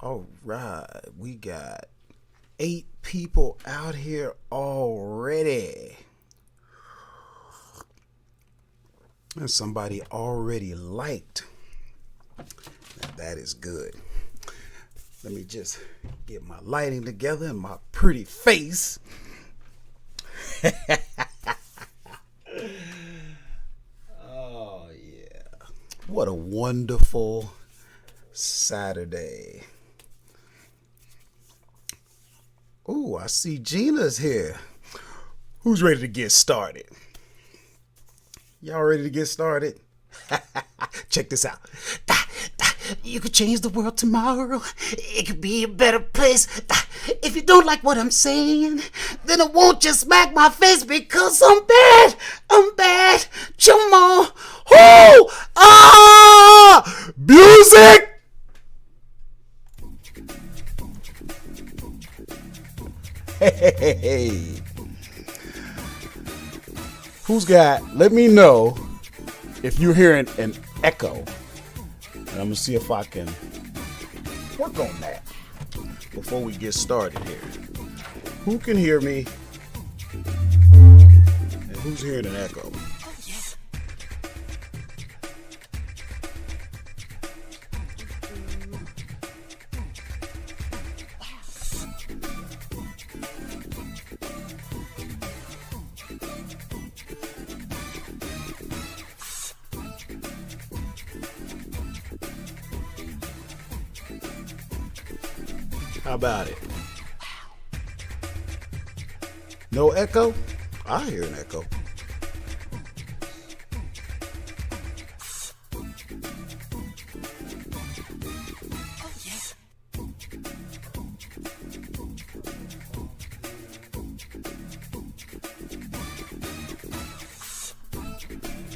All right, we got 8 people out here already. And somebody already liked. Now that is good. Let me just get my lighting together and my pretty face. Oh, yeah. What a wonderful Saturday. Ooh, I see Gina's here. Who's ready to get started? Y'all ready to get started? Check this out. You could change the world tomorrow. It could be a better place. If you don't like what I'm saying, then I won't just smack my face because I'm bad. I'm bad. Come on. Whoo! Ah! Music! Hey. Who's got, let me know if you're hearing an echo. And I'm going to see if I can work on that before we get started here. Who can hear me? And who's hearing an echo? How about it? No echo? I hear an echo.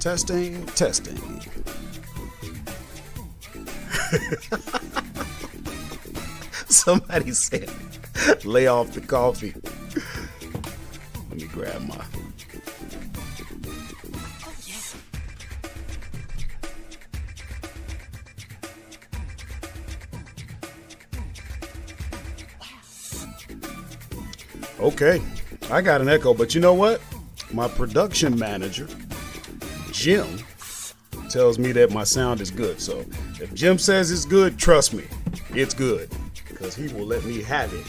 Testing, testing. Somebody said, lay off the coffee. Let me grab my. Okay, I got an echo, but you know what? My production manager, Jim, tells me that my sound is good. So if Jim says it's good, trust me, it's good. Because he will let me have it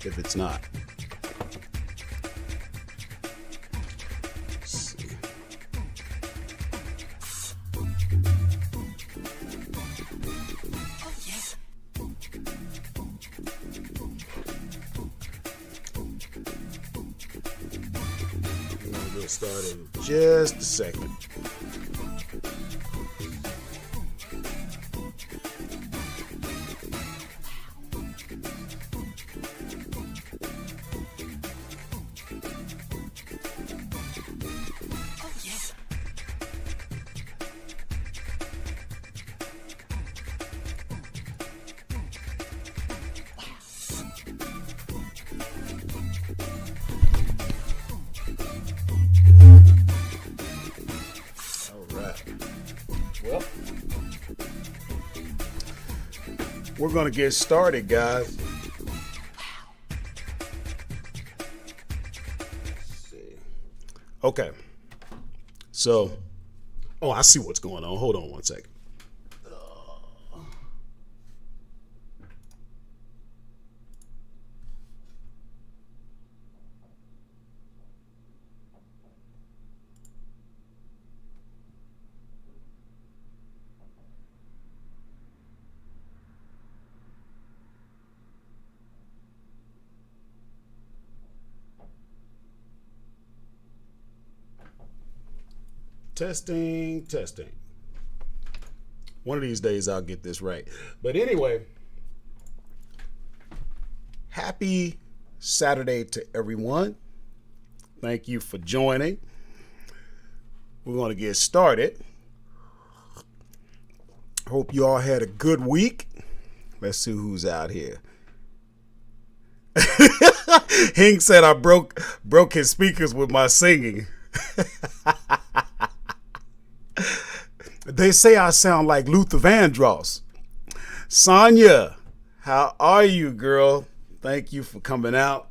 if it's not. Let's see. I'm going to get started in just a second. Well, we're going to get started, guys. Let's see. Okay. So, I see what's going on. Hold on one second. Testing, testing. One of these days I'll get this right. But anyway, happy Saturday to everyone. Thank you for joining. We're going to get started. Hope you all had a good week. Let's see who's out here. Hink said I broke his speakers with my singing. They say I sound like Luther Vandross. Sonia, how are you, girl? Thank you for coming out.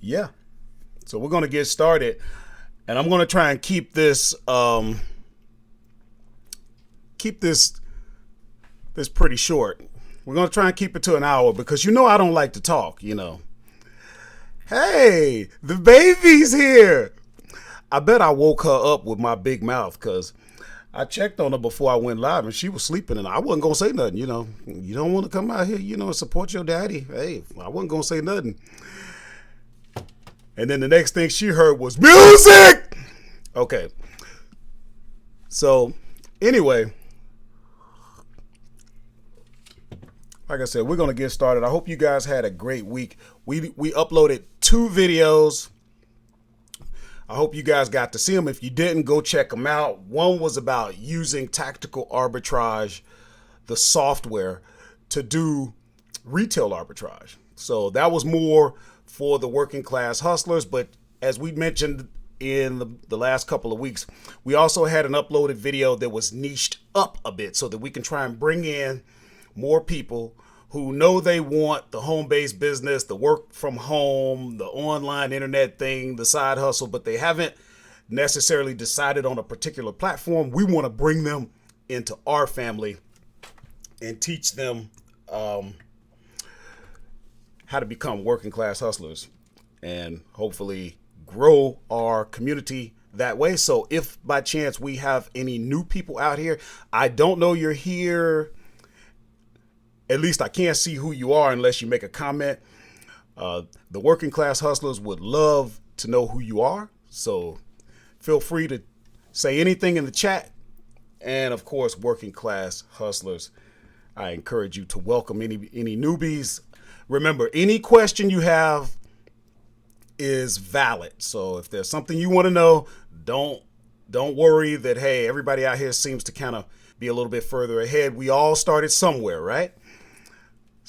Yeah. So we're going to get started. And I'm going to try and keep this this pretty short. We're going to try and keep it to an hour because I don't like to talk, Hey, the baby's here. I bet I woke her up with my big mouth because I checked on her before I went live and she was sleeping and I wasn't going to say nothing, You don't want to come out here, and support your daddy. Hey, I wasn't going to say nothing. And then the next thing she heard was music. Okay. So anyway, like I said, we're going to get started. I hope you guys had a great week. We uploaded 2 videos. I hope you guys got to see them. If you didn't, go check them out. One was about using tactical arbitrage, the software, to do retail arbitrage. So that was more for the working class hustlers. But as we mentioned in the last couple of weeks, we also had an uploaded video that was niched up a bit so that we can try and bring in more people who know they want the home-based business, the work from home, the online internet thing, the side hustle, but they haven't necessarily decided on a particular platform. We want to bring them into our family and teach them how to become working class hustlers and hopefully grow our community that way. So if by chance we have any new people out here, I don't know you're here. At least I can't see who you are unless you make a comment. The working class hustlers would love to know who you are. So feel free to say anything in the chat. And of course, working class hustlers, I encourage you to welcome any newbies. Remember, any question you have is valid. So if there's something you want to know, don't worry that, hey, everybody out here seems to kind of be a little bit further ahead. We all started somewhere, right?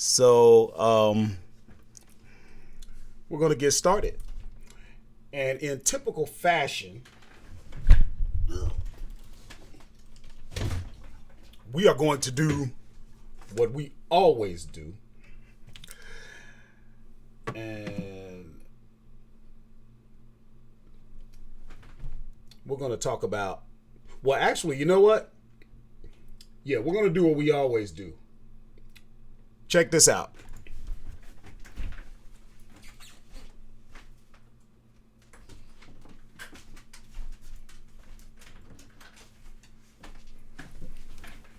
So we're going to get started. And in typical fashion, we are going to do what we always do. And we're going to talk about, well, actually, you know what? Yeah, we're going to do what we always do. Check this out.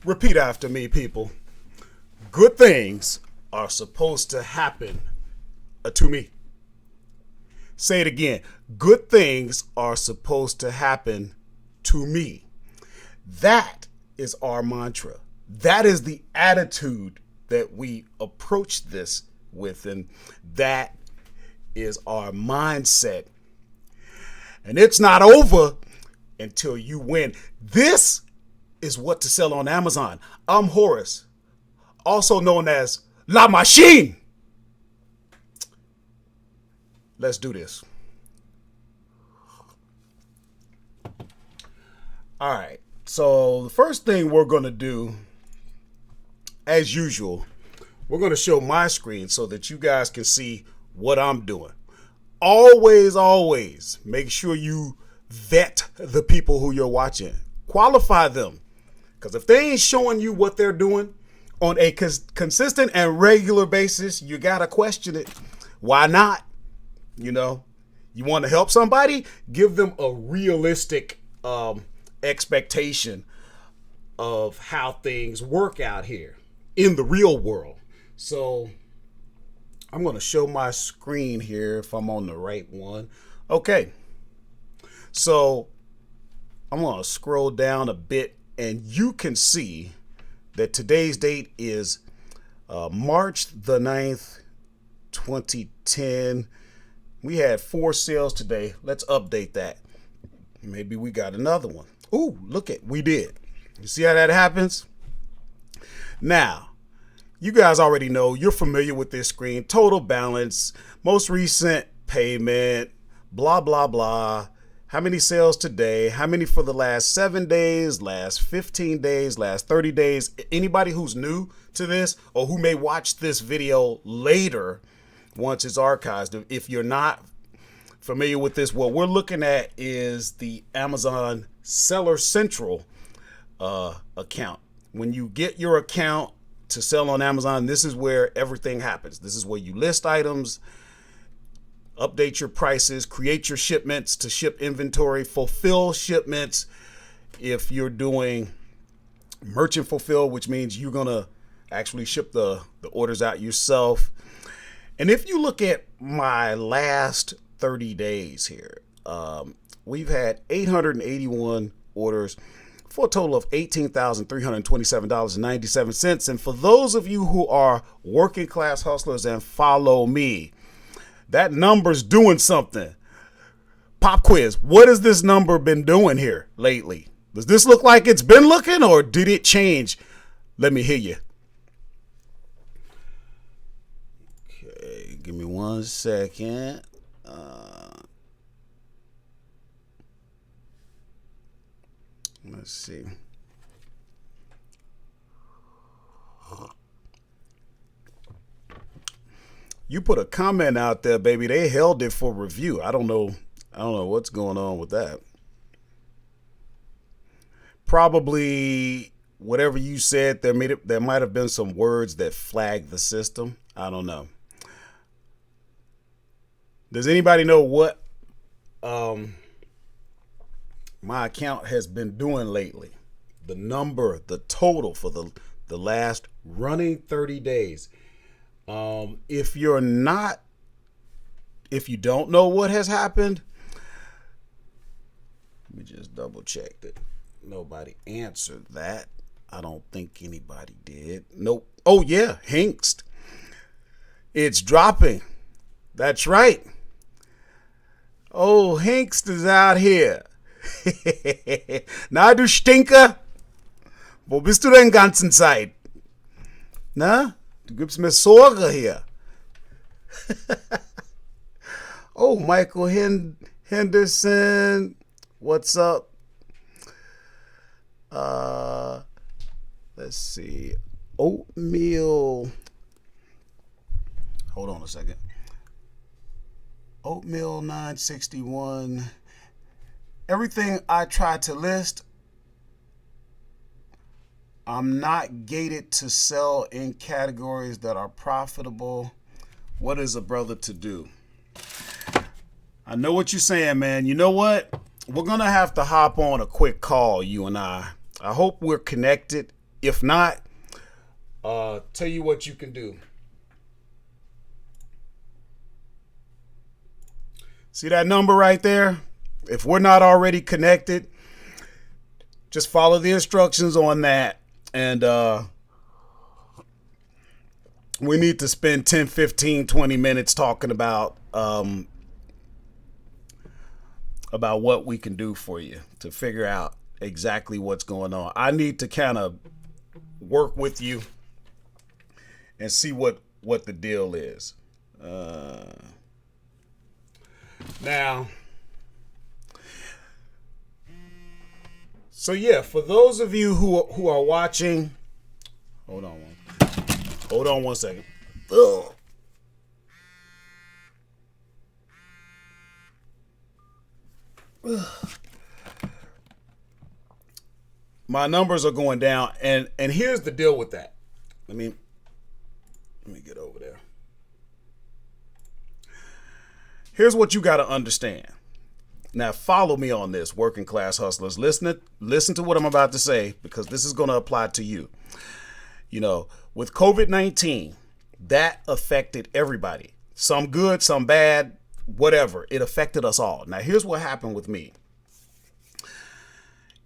Repeat after me, people. Good things are supposed to happen to me. Say it again. Good things are supposed to happen to me. That is our mantra. That is the attitude that we approach this with, and that is our mindset. And it's not over until you win. This is what to sell on Amazon. I'm Horace, also known as La Machine. Let's do this. All right. So the first thing we're going to do, as usual, we're going to show my screen so that you guys can see what I'm doing. Always make sure you vet the people who you're watching. Qualify them. Because if they ain't showing you what they're doing on a consistent and regular basis, you got to question it. Why not? You want to help somebody? Give them a realistic expectation of how things work out here in the real world. So I'm going to show my screen here if I'm on the right one. Okay. So I'm going to scroll down a bit and you can see that today's date is March the 9th, 2010. We had 4 sales today. Let's update that. Maybe we got another one. Ooh, we did. You see how that happens? Now, you guys already know, you're familiar with this screen. Total balance, most recent payment, blah, blah, blah. How many sales today? How many for the last 7 days, last 15 days, last 30 days? Anybody who's new to this or who may watch this video later once it's archived, if you're not familiar with this, what we're looking at is the Amazon Seller Central account. When you get your account to sell on Amazon, this is where everything happens. This is where you list items, update your prices, create your shipments to ship inventory, fulfill shipments. If you're doing merchant fulfill, which means you're going to actually ship the orders out yourself. And if you look at my last 30 days here, we've had 881 orders for a total of $18,327.97. And for those of you who are working class hustlers and follow me, that number's doing something. Pop quiz. What has this number been doing here lately? Does this look like it's been looking, or did it change? Let me hear you. Okay, give me 1 second. Let's see. You put a comment out there, baby. They held it for review. I don't know what's going on with that. Probably whatever you said, there might have been some words that flagged the system. I don't know. Does anybody know what my account has been doing lately? The number, the total for the last running 30 days. If you don't know what has happened, let me just double check that nobody answered that. I don't think anybody did. Nope. Oh yeah, Hengst. It's dropping. That's right. Oh, Hengst is out here. Na, du Stinker. Wo bist du denn ganzen Zeit? Na? Du gibst mir Sorge hier. Oh, Michael Henderson. What's up? Let's see. Oatmeal. Hold on a second. Oatmeal 961. Everything I try to list, I'm not gated to sell in categories that are profitable. What is a brother to do? I know what you're saying, man. You know what? We're going to have to hop on a quick call, you and I. I hope we're connected. If not, tell you what you can do. See that number right there? If we're not already connected, just follow the instructions on that. And we need to spend 10, 15, 20 minutes talking about what we can do for you to figure out exactly what's going on. I need to kind of work with you and see what the deal is. Now, so yeah, for those of you who are watching, hold on one second. Ugh. My numbers are going down, and here's the deal with that. Let me get over there. Here's what you got to understand. Now, follow me on this, working class hustlers. Listen to what I'm about to say, because this is going to apply to you. You know, with COVID-19, that affected everybody. Some good, some bad, whatever. It affected us all. Now, here's what happened with me.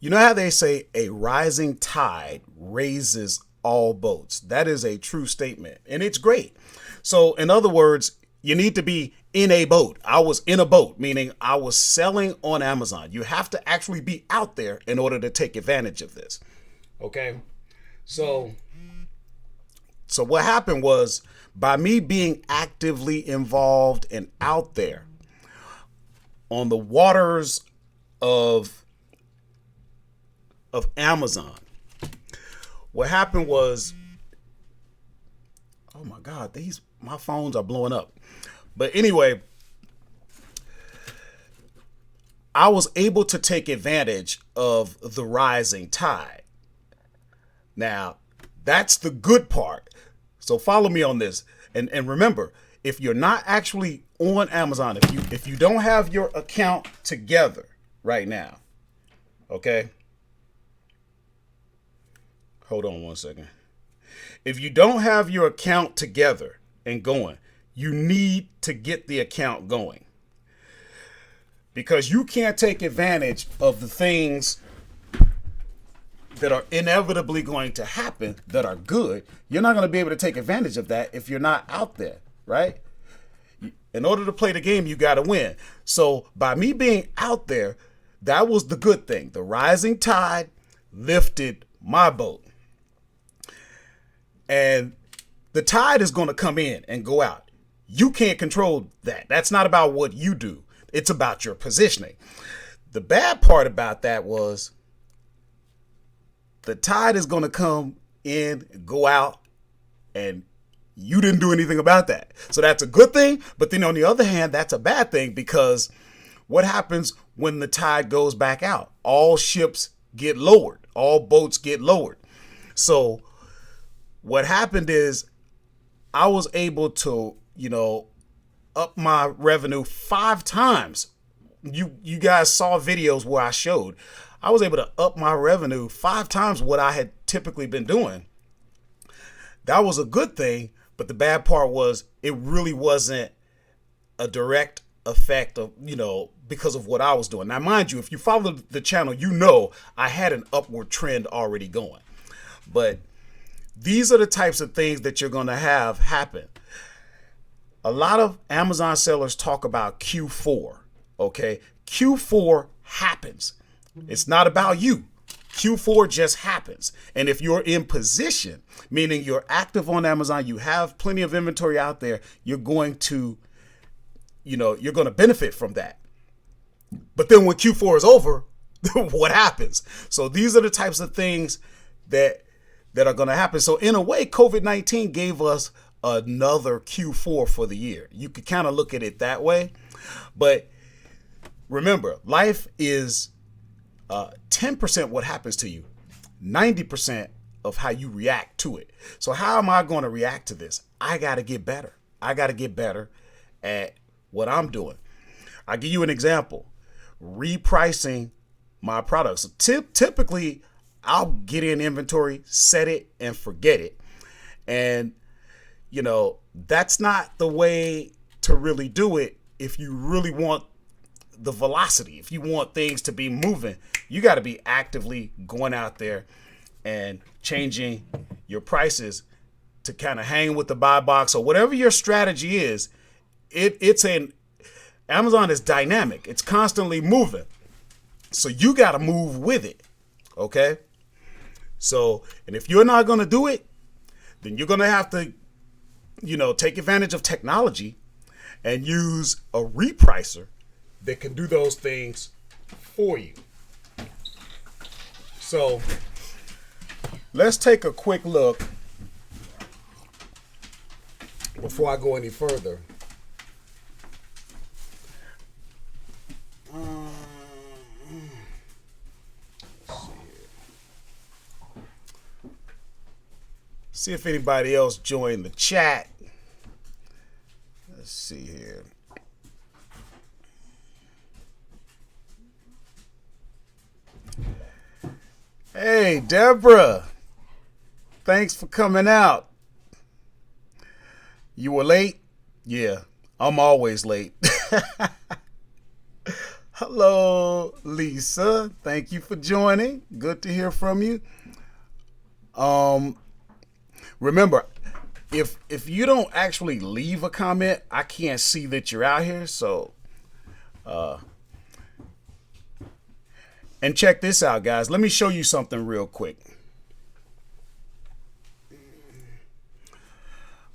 You know how they say a rising tide raises all boats? That is a true statement, and it's great. So, in other words, you need to be in a boat. I was in a boat, meaning I was selling on Amazon. You have to actually be out there in order to take advantage of this. Okay? So what happened was, by me being actively involved and out there on the waters of Amazon. What happened was, oh my God, my phones are blowing up. But anyway, I was able to take advantage of the rising tide. Now, that's the good part. So follow me on this. And remember, if you're not actually on Amazon, if you don't have your account together right now, okay? Hold on one second. If you don't have your account together and going, you need to get the account going. Because you can't take advantage of the things that are inevitably going to happen that are good. You're not going to be able to take advantage of that if you're not out there, right? In order to play the game, you got to win. So by me being out there, that was the good thing. The rising tide lifted my boat. And the tide is going to come in and go out. You can't control that. That's not about what you do. It's about your positioning. The bad part about that was the tide is going to come in, go out, and you didn't do anything about that. So that's a good thing. But then on the other hand, that's a bad thing, because what happens when the tide goes back out? All ships get lowered. All boats get lowered. So what happened is I was able to, up my revenue 5 times. You guys saw videos where I showed I was able to up my revenue 5 times what I had typically been doing. That was a good thing, but the bad part was it really wasn't a direct effect of, because of what I was doing. Now, mind you, if you follow the channel, I had an upward trend already going. But these are the types of things that you're going to have happen. A lot of Amazon sellers talk about Q4, okay? Q4 happens. It's not about you. Q4 just happens. And if you're in position, meaning you're active on Amazon, you have plenty of inventory out there, you're going to benefit from that. But then when Q4 is over, what happens? So these are the types of things that are going to happen. So in a way, COVID-19 gave us another Q4 for the year. You could kind of look at it that way. But remember, life is 10% what happens to you, 90% of how you react to it. So how am I going to react to this? I got to get better. I got to get better at what I'm doing. I'll give you an example. Repricing my products. Typically, I'll get in inventory, set it, and forget it. And, that's not the way to really do it. If you really want the velocity, if you want things to be moving, you got to be actively going out there and changing your prices to kind of hang with the buy box or whatever your strategy is. Amazon is dynamic. It's constantly moving. So you got to move with it. Okay. So, and if you're not going to do it, then you're going to have to, take advantage of technology and use a repricer that can do those things for you. So let's take a quick look before I go any further. See if anybody else joined the chat. Let's see here. Hey, Deborah. Thanks for coming out. You were late? Yeah, I'm always late. Hello, Lisa. Thank you for joining. Good to hear from you. Remember, if you don't actually leave a comment, I can't see that you're out here. So, and check this out, guys. Let me show you something real quick.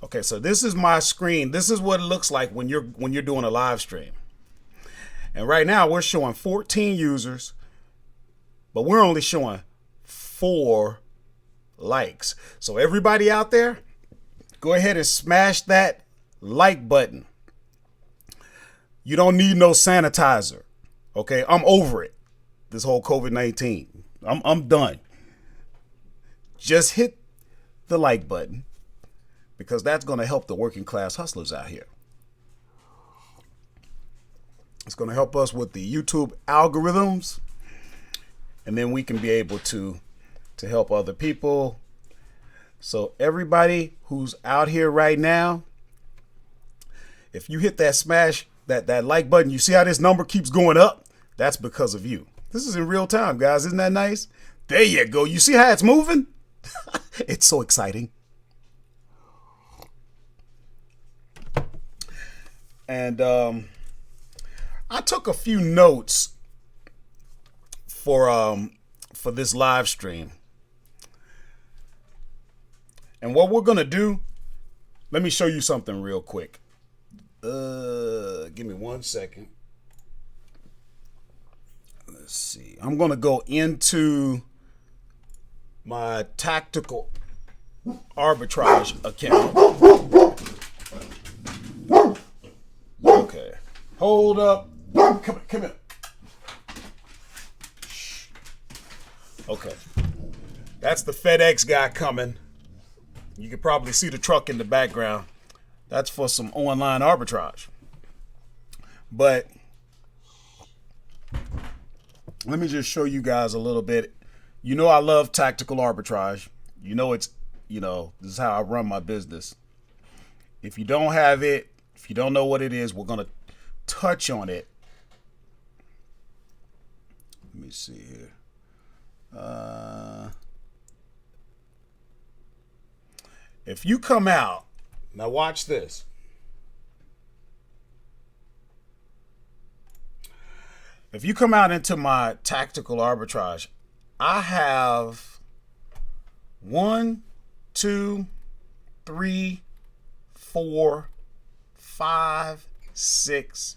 Okay, so this is my screen. This is what it looks like when you're doing a live stream. And right now we're showing 14 users, but we're only showing 4 likes. So everybody out there, go ahead and smash that like button. You don't need no sanitizer. Okay, I'm over it. This whole COVID-19. I'm done. Just hit the like button, because that's going to help the working class hustlers out here. It's going to help us with the YouTube algorithms, and then we can be able to help other people. So everybody who's out here right now, if you hit that smash that like button, you see how this number keeps going up? That's because of you. This is in real time, guys. Isn't that nice? There you go. You see how it's moving? It's so exciting. And I took a few notes for this live stream. And what we're gonna do, let me show you something real quick. Give me 1 second. Let's see. I'm gonna go into my tactical arbitrage account. Okay. Hold up. Come here. Okay. That's the FedEx guy coming. You can probably see the truck in the background. That's for some online arbitrage. But let me just show you guys a little bit. You know I love tactical arbitrage. You know this is how I run my business. If you don't have it, if you don't know what it is, we're going to touch on it. Let me see here. If you come out, now watch this. If you come out into my tactical arbitrage, I have 1, 2, 3, 4, 5, 6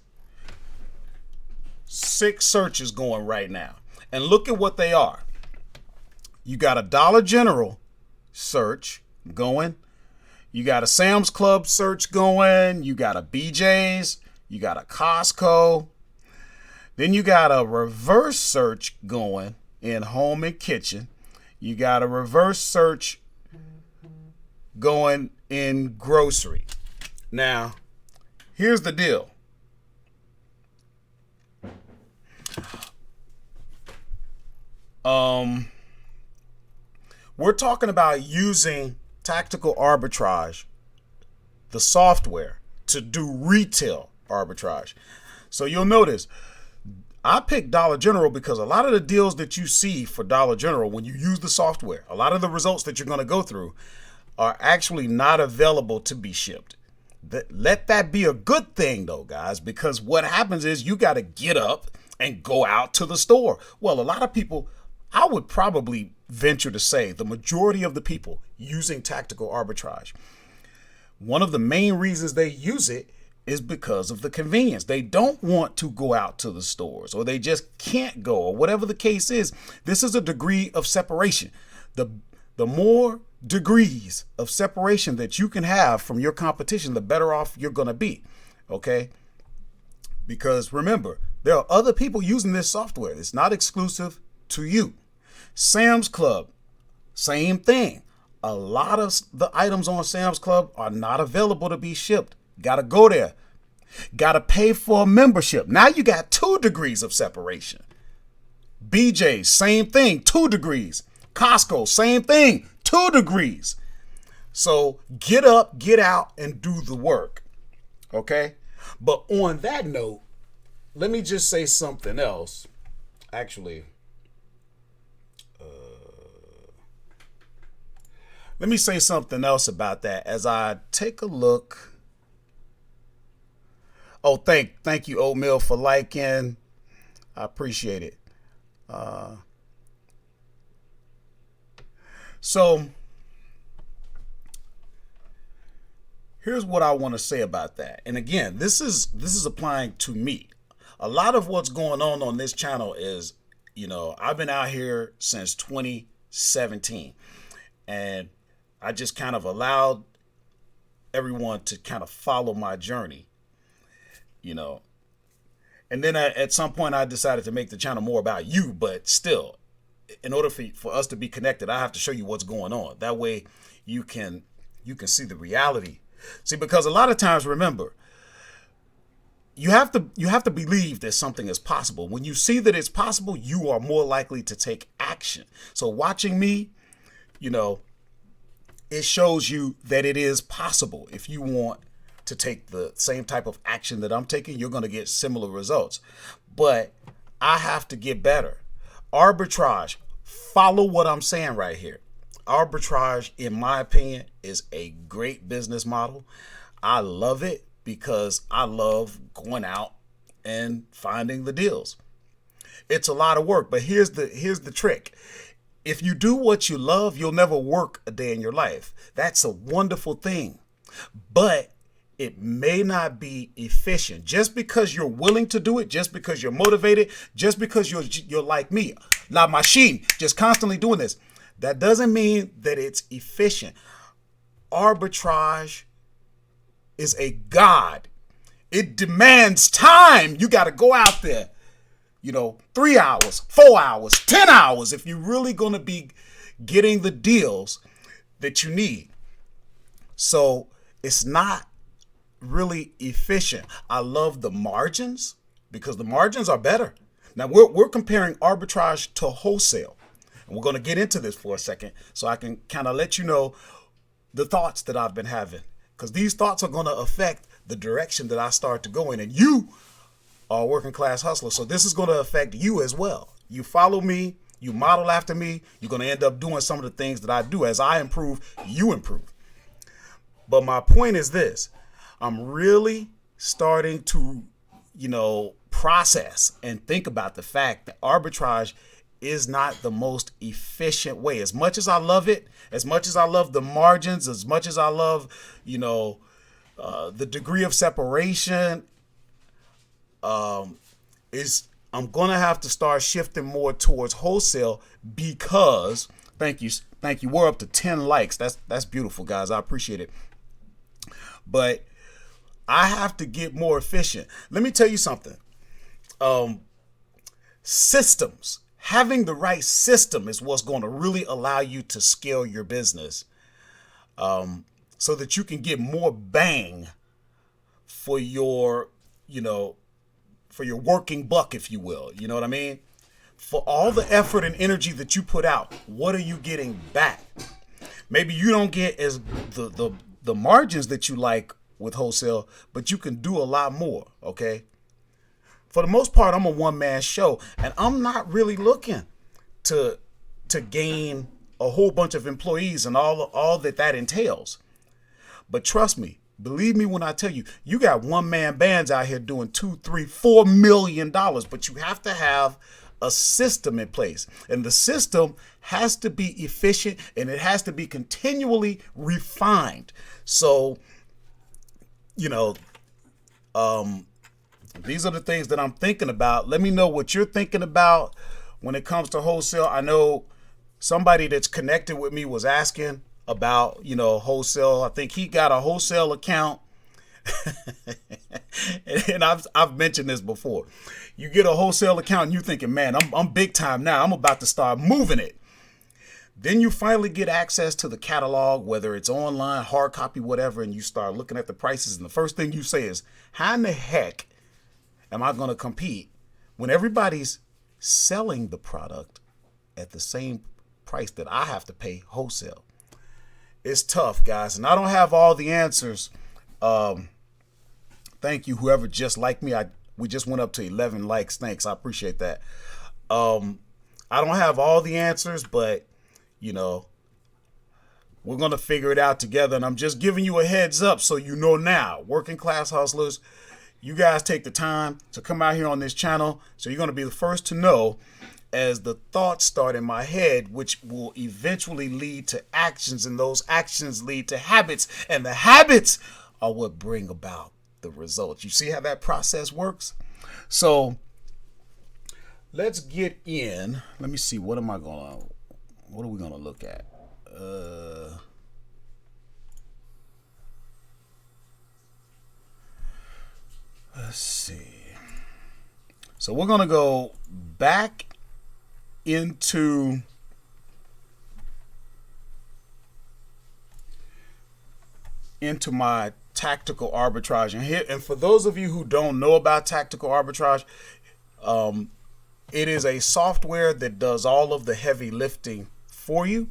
searches going right now. And look at what they are. You got a Dollar General search going. You got a Sam's Club search going. You got a BJ's. You got a Costco. Then you got a reverse search going in home and kitchen. You got a reverse search going in grocery. Now, here's the deal. We're talking about using tactical arbitrage, the software, to do retail arbitrage. So you'll notice I picked Dollar General because a lot of the deals that you see for Dollar General, when you use the software, a lot of the results that you're going to go through are actually not available to be shipped. Let that be a good thing, though, guys, because what happens is you got to get up and go out to the store. Well, a lot of people, I would probably venture to say the majority of the people using tactical arbitrage, one of the main reasons they use it is because of the convenience. They don't want to go out to the stores, or they just can't go, or whatever the case is. This is a degree of separation. The more degrees of separation that you can have from your competition, the better off you're going to be. Okay? Because remember, there are other people using this software. It's not exclusive to you. Sam's Club, same thing. A lot of the items on Sam's Club are not available to be shipped. Got to go there. Got to pay for a membership. Now you got 2 degrees of separation. BJ's, same thing, 2 degrees. Costco, same thing, 2 degrees. So get up, get out, and do the work. Okay? But on that note, let me just say something else. Actually, let me say something else about that as I take a look. Oh, thank you, Oatmeal, for liking. I appreciate it. So here's what I want to say about that. And again, this is applying to me. a lot of what's going on this channel is, I've been out here since 2017, and I just kind of allowed everyone to kind of follow my journey, and then at some point I decided to make the channel more about you, but still, in order for us to be connected, I have to show you what's going on. That way you can see the reality. See, because a lot of times, remember, you have to believe that something is possible. When you see that it's possible, you are more likely to take action. So watching me, it shows you that it is possible. If you want to take the same type of action that I'm taking, you're going to get similar results. But I have to get better. Arbitrage, follow what I'm saying right here. Arbitrage, in my opinion, is a great business model. I love it because I love going out and finding the deals. It's a lot of work, but here's the trick. If you do what you love, you'll never work a day in your life. That's a wonderful thing. But it may not be efficient. Just because you're willing to do it, just because you're motivated, just because you're like me, la machine, just constantly doing this, that doesn't mean that it's efficient. Arbitrage is a god. It demands time. You got to go out there, 3 hours, 4 hours, 10 hours if you're really going to be getting the deals that you need. So it's not really efficient. I love the margins because the margins are better. Now we're comparing arbitrage to wholesale, and we're going to get into this for a second so I can kind of let you know the thoughts that I've been having, because these thoughts are going to affect the direction that I start to go in. And you are a working class hustler, so this is going to affect you as well. You follow me, you model after me, you're going to end up doing some of the things that I do. As I improve, you improve. But my point is this: I'm really starting to, process and think about the fact that arbitrage is not the most efficient way. As much as I love it, as much as I love the margins, as much as I love, the degree of separation, I'm going to have to start shifting more towards wholesale because, thank you. We're up to 10 likes. That's beautiful, guys. I appreciate it. But I have to get more efficient. Let me tell you something. Systems. Having the right system is what's going to really allow you to scale your business, so that you can get more bang for your, for your working buck, if you will. You know what I mean? For all the effort and energy that you put out, what are you getting back? Maybe you don't get as the margins that you like with wholesale, but you can do a lot more, okay? For the most part, I'm a one-man show, and I'm not really looking to gain a whole bunch of employees and all that entails. But trust me, believe me when I tell you, you got one-man bands out here doing $2, $3, $4 million, but you have to have a system in place, and the system has to be efficient and it has to be continually refined. So, these are the things that I'm thinking about. Let me know what you're thinking about when it comes to wholesale. I know somebody that's connected with me was asking about, wholesale. I think he got a wholesale account. And I've mentioned this before. You get a wholesale account and you're thinking, man, I'm big time now. I'm about to start moving it. Then you finally get access to the catalog, whether it's online, hard copy, whatever, and you start looking at the prices. And the first thing you say is, how in the heck am I going to compete when everybody's selling the product at the same price that I have to pay wholesale? It's tough, guys, and I don't have all the answers. Thank you, whoever just liked me. We just went up to 11 likes. Thanks, I appreciate that. I don't have all the answers, but we're going to figure it out together, and I'm just giving you a heads up so you know now. Working class hustlers, you guys take the time to come out here on this channel, so you're going to be the first to know as the thoughts start in my head, which will eventually lead to actions, and those actions lead to habits, and the habits are what bring about the results. You see how that process works? So let's get in. Let me see. What are we gonna look at? Let's see. So we're gonna go back into my tactical arbitrage. And for those of you who don't know about tactical arbitrage, it is a software that does all of the heavy lifting for you.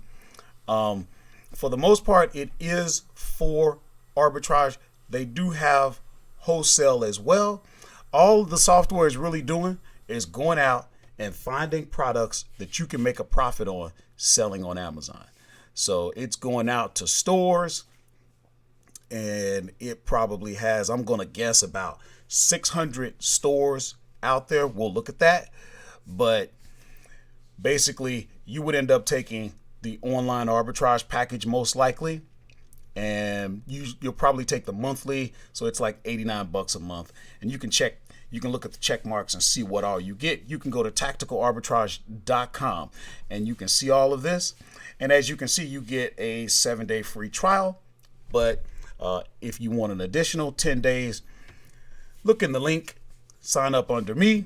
For the most part, it is for arbitrage. They do have wholesale as well. All the software is really doing is going out and finding products that you can make a profit on selling on Amazon. So it's going out to stores, and it probably has, I'm going to guess, about 600 stores out there. We'll look at that. But basically, you would end up taking the online arbitrage package most likely, and you'll probably take the monthly, so it's like $89 a month, and you can look at the check marks and see what all you get. You can go to tacticalarbitrage.com and you can see all of this, and as you can see, you get a 7-day free trial. But if you want an additional 10 days, look in the link, sign up under me,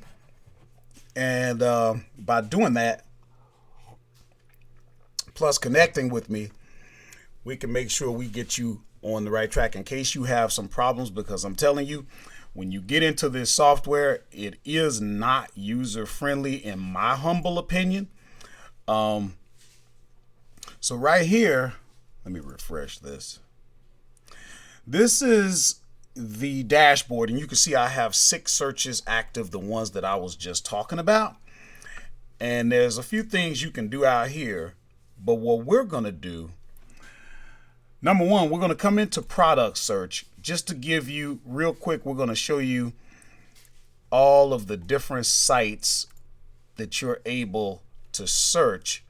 and by doing that, plus connecting with me, we can make sure we get you on the right track in case you have some problems, because I'm telling you, when you get into this software, it is not user friendly in my humble opinion. So right here, let me refresh this. This is the dashboard, and you can see I have 6 searches active, the ones that I was just talking about. And there's a few things you can do out here, but what we're going to do, number one, we're going to come into product search. Just to give you real quick, we're going to show you all of the different sites that you're able to search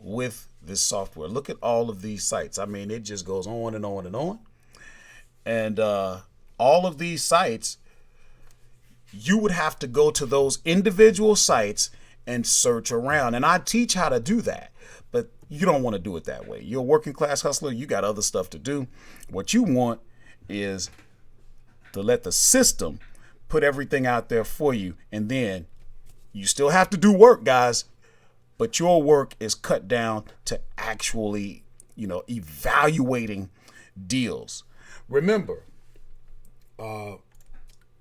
with this software. Look at all of these sites. I mean, it just goes on and on and on. And all of these sites, you would have to go to those individual sites and search around. And I teach how to do that, but you don't want to do it that way. You're a working class hustler. You got other stuff to do. What you want is to let the system put everything out there for you. And then you still have to do work, guys, but your work is cut down to actually, evaluating deals. Remember,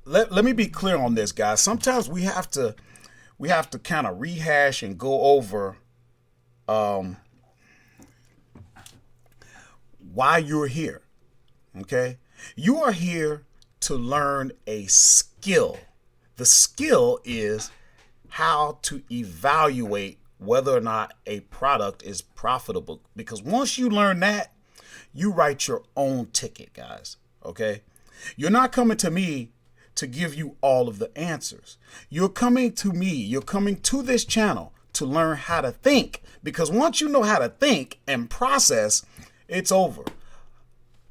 let me be clear on this, guys. Sometimes we have to kind of rehash and go over why you're here. Okay? You are here to learn a skill. The skill is how to evaluate whether or not a product is profitable. Because once you learn that, you write your own ticket, guys. Okay? You're not coming to me to give you all of the answers. You're coming to me. You're coming to this channel to learn how to think. Because once you know how to think and process, it's over.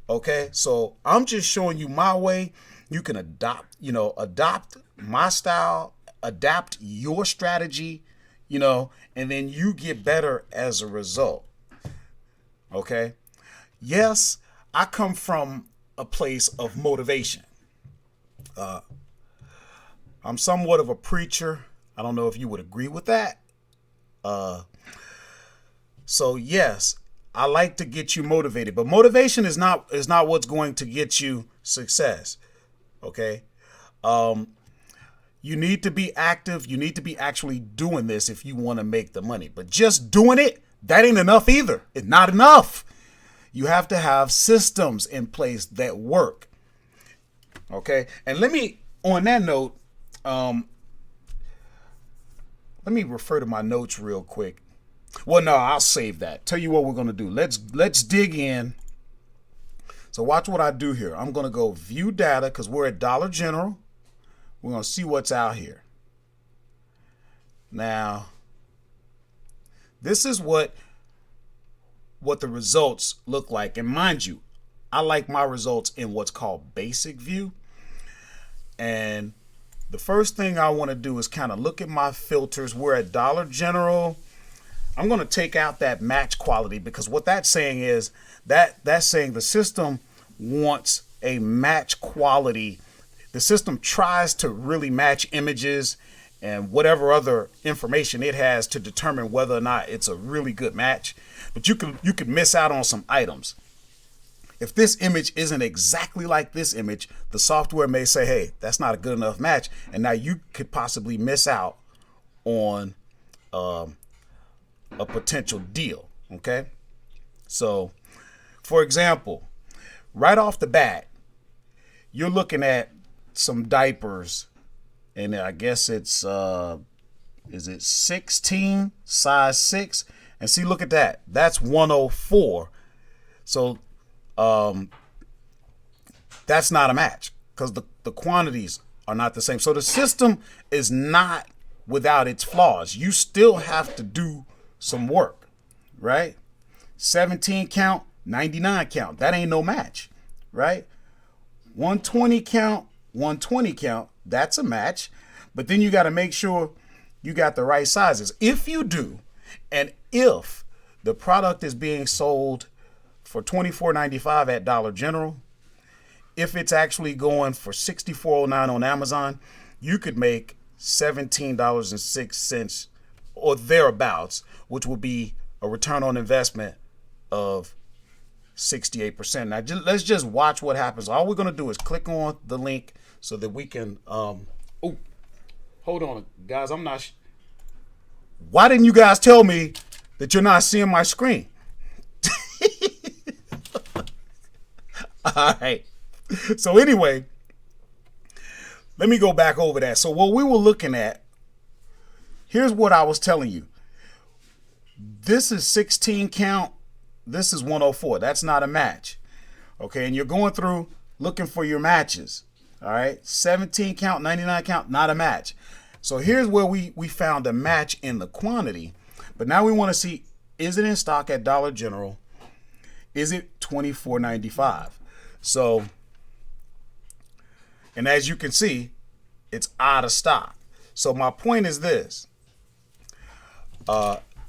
Okay? So I'm just showing you my way. You can adopt my style, adapt your strategy, and then you get better as a result. Okay? Yes, I come from a place of motivation. I'm somewhat of a preacher. I don't know if you would agree with that. So yes, I like to get you motivated, but motivation is not what's going to get you success. Okay. You need to be active. You need to be actually doing this if you want to make the money, but just doing it, that ain't enough either. It's not enough. You have to have systems in place that work. Okay. And on that note, let me refer to my notes real quick. Well, no, I'll save that. Tell you what we're going to do. Let's dig in. So watch what I do here. I'm going to go view data because we're at Dollar General. We're going to see what's out here. Now, this is what the results look like. And mind you, I like my results in what's called basic view. And the first thing I want to do is kind of look at my filters. We're at Dollar General. I'm going to take out that match quality, because what that's saying is that's saying the system wants a match quality. The system tries to really match images and whatever other information it has to determine whether or not it's a really good match. But you could miss out on some items. If this image isn't exactly like this image, the software may say, hey, that's not a good enough match. And now you could possibly miss out on a potential deal. Okay. So, for example, right off the bat, you're looking at some diapers, and I guess it's is it 16, size 6? And see, look at that. That's 104. So that's not a match, because the quantities are not the same. So the system is not without its flaws. You still have to do some work, right? 17 count, 99 count. That ain't no match, right? 120 count, 120 count. That's a match. But then you got to make sure you got the right sizes. If you do, and if the product is being sold for $24.95 at Dollar General, if it's actually going for $64.09 on Amazon, you could make $17.06 or thereabouts, which will be a return on investment of 68%. Now, let's just watch what happens. All we're going to do is click on the link so that we can, oh, hold on, guys. I'm not, why didn't you guys tell me that you're not seeing my screen? All right. So anyway, let me go back over that. So what we were looking at, here's what I was telling you. This is 16 count. This is 104. That's not a match. Okay. And you're going through looking for your matches. All right. 17 count, 99 count, not a match. So here's where we found a match in the quantity. But now we want to see, is it in stock at Dollar General? Is it $24.95? So, and as you can see, it's out of stock. So my point is this.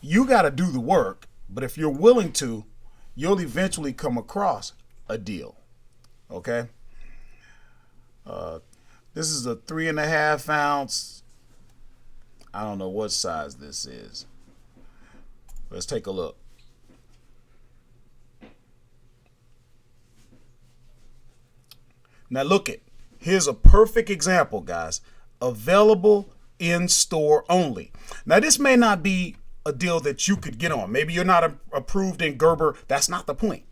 You got to do the work, but if you're willing to, you'll eventually come across a deal. Okay. This is a 3.5 ounce. I don't know what size this is. Let's take a look. Now look it. Here's a perfect example, guys. Available in store only. Now this may not be a deal that you could get on. Maybe you're not approved in Gerber. That's not the point.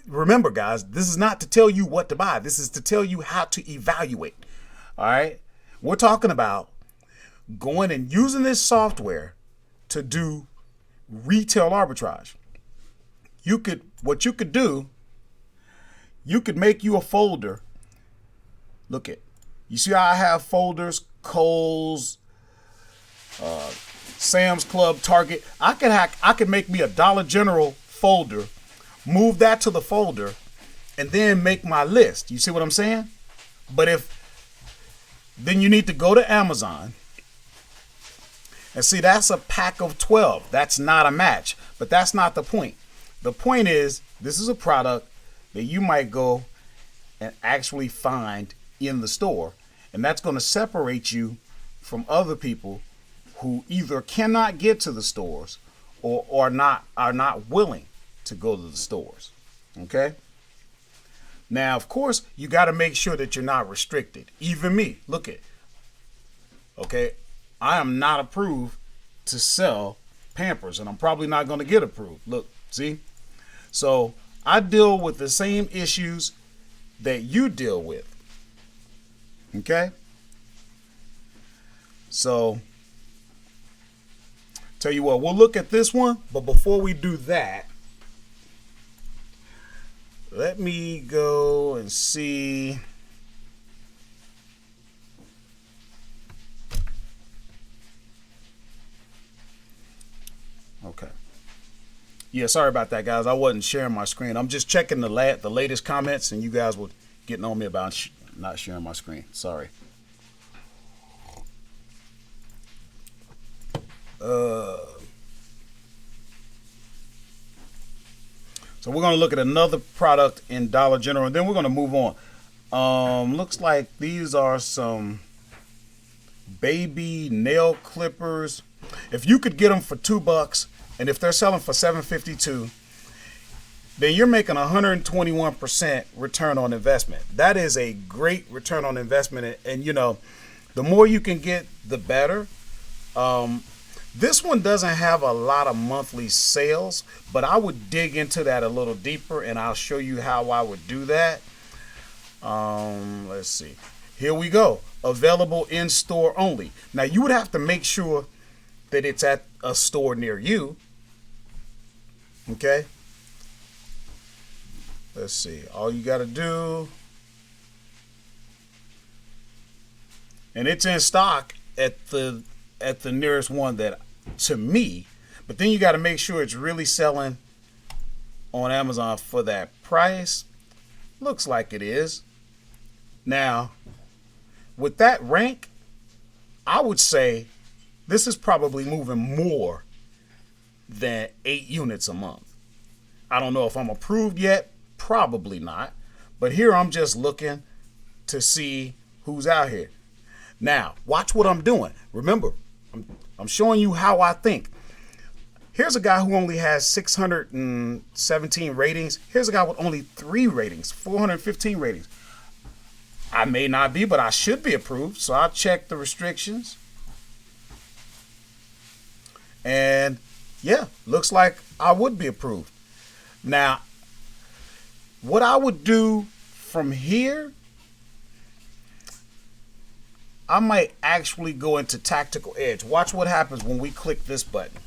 Remember guys, this is not to tell you what to buy. This is to tell you how to evaluate. All right. We're talking about going and using this software to do retail arbitrage. What you could do, you could make you a folder. Look at, you see how I have folders, Kohl's, Sam's Club, Target. I could make me a Dollar General folder, move that to the folder, and then make my list. You see what I'm saying? But then you need to go to Amazon and see, that's a pack of 12. That's not a match, but that's not the point. The point is, this is a product that you might go and actually find in the store, and that's going to separate you from other people who either cannot get to the stores or are not willing to go to the stores. Okay. Now, of course, you got to make sure that you're not restricted. Even me, look at. Okay, I am not approved to sell Pampers, and I'm probably not going to get approved. Look, see? So I deal with the same issues that you deal with. Okay? So, tell you what, we'll look at this one, but before we do that, let me go and see. Okay. Yeah, sorry about that, guys. I wasn't sharing my screen. I'm just checking the latest comments, and you guys were getting on me about not sharing my screen. Sorry. So we're going to look at another product in Dollar General, and then we're going to move on. Looks like these are some baby nail clippers. If you could get them for $2, and if they're selling for $7.52, then you're making 121% return on investment. That is a great return on investment, and you know, the more you can get, the better. This one doesn't have a lot of monthly sales, but I would dig into that a little deeper, and I'll show you how I would do that. Let's see. Here we go. Available in store only. Now, you would have to make sure that it's at a store near you. Okay. Let's see. All you got to do, and it's in stock at the nearest one that to me, but then you got to make sure it's really selling on Amazon for that price. Looks like it is. Now, with that rank, I would say this is probably moving more than 8 units a month. I don't know if I'm approved yet, probably not, but here I'm just looking to see who's out here. Now, watch what I'm doing. Remember, I'm showing you how I think. Here's a guy who only has 617 ratings. Here's a guy with only 3 ratings, 415 ratings. I may not be, but I should be approved. So I'll check the restrictions. And yeah, looks like I would be approved. Now, what I would do from here, I might actually go into Tactical Edge. Watch what happens when we click this button.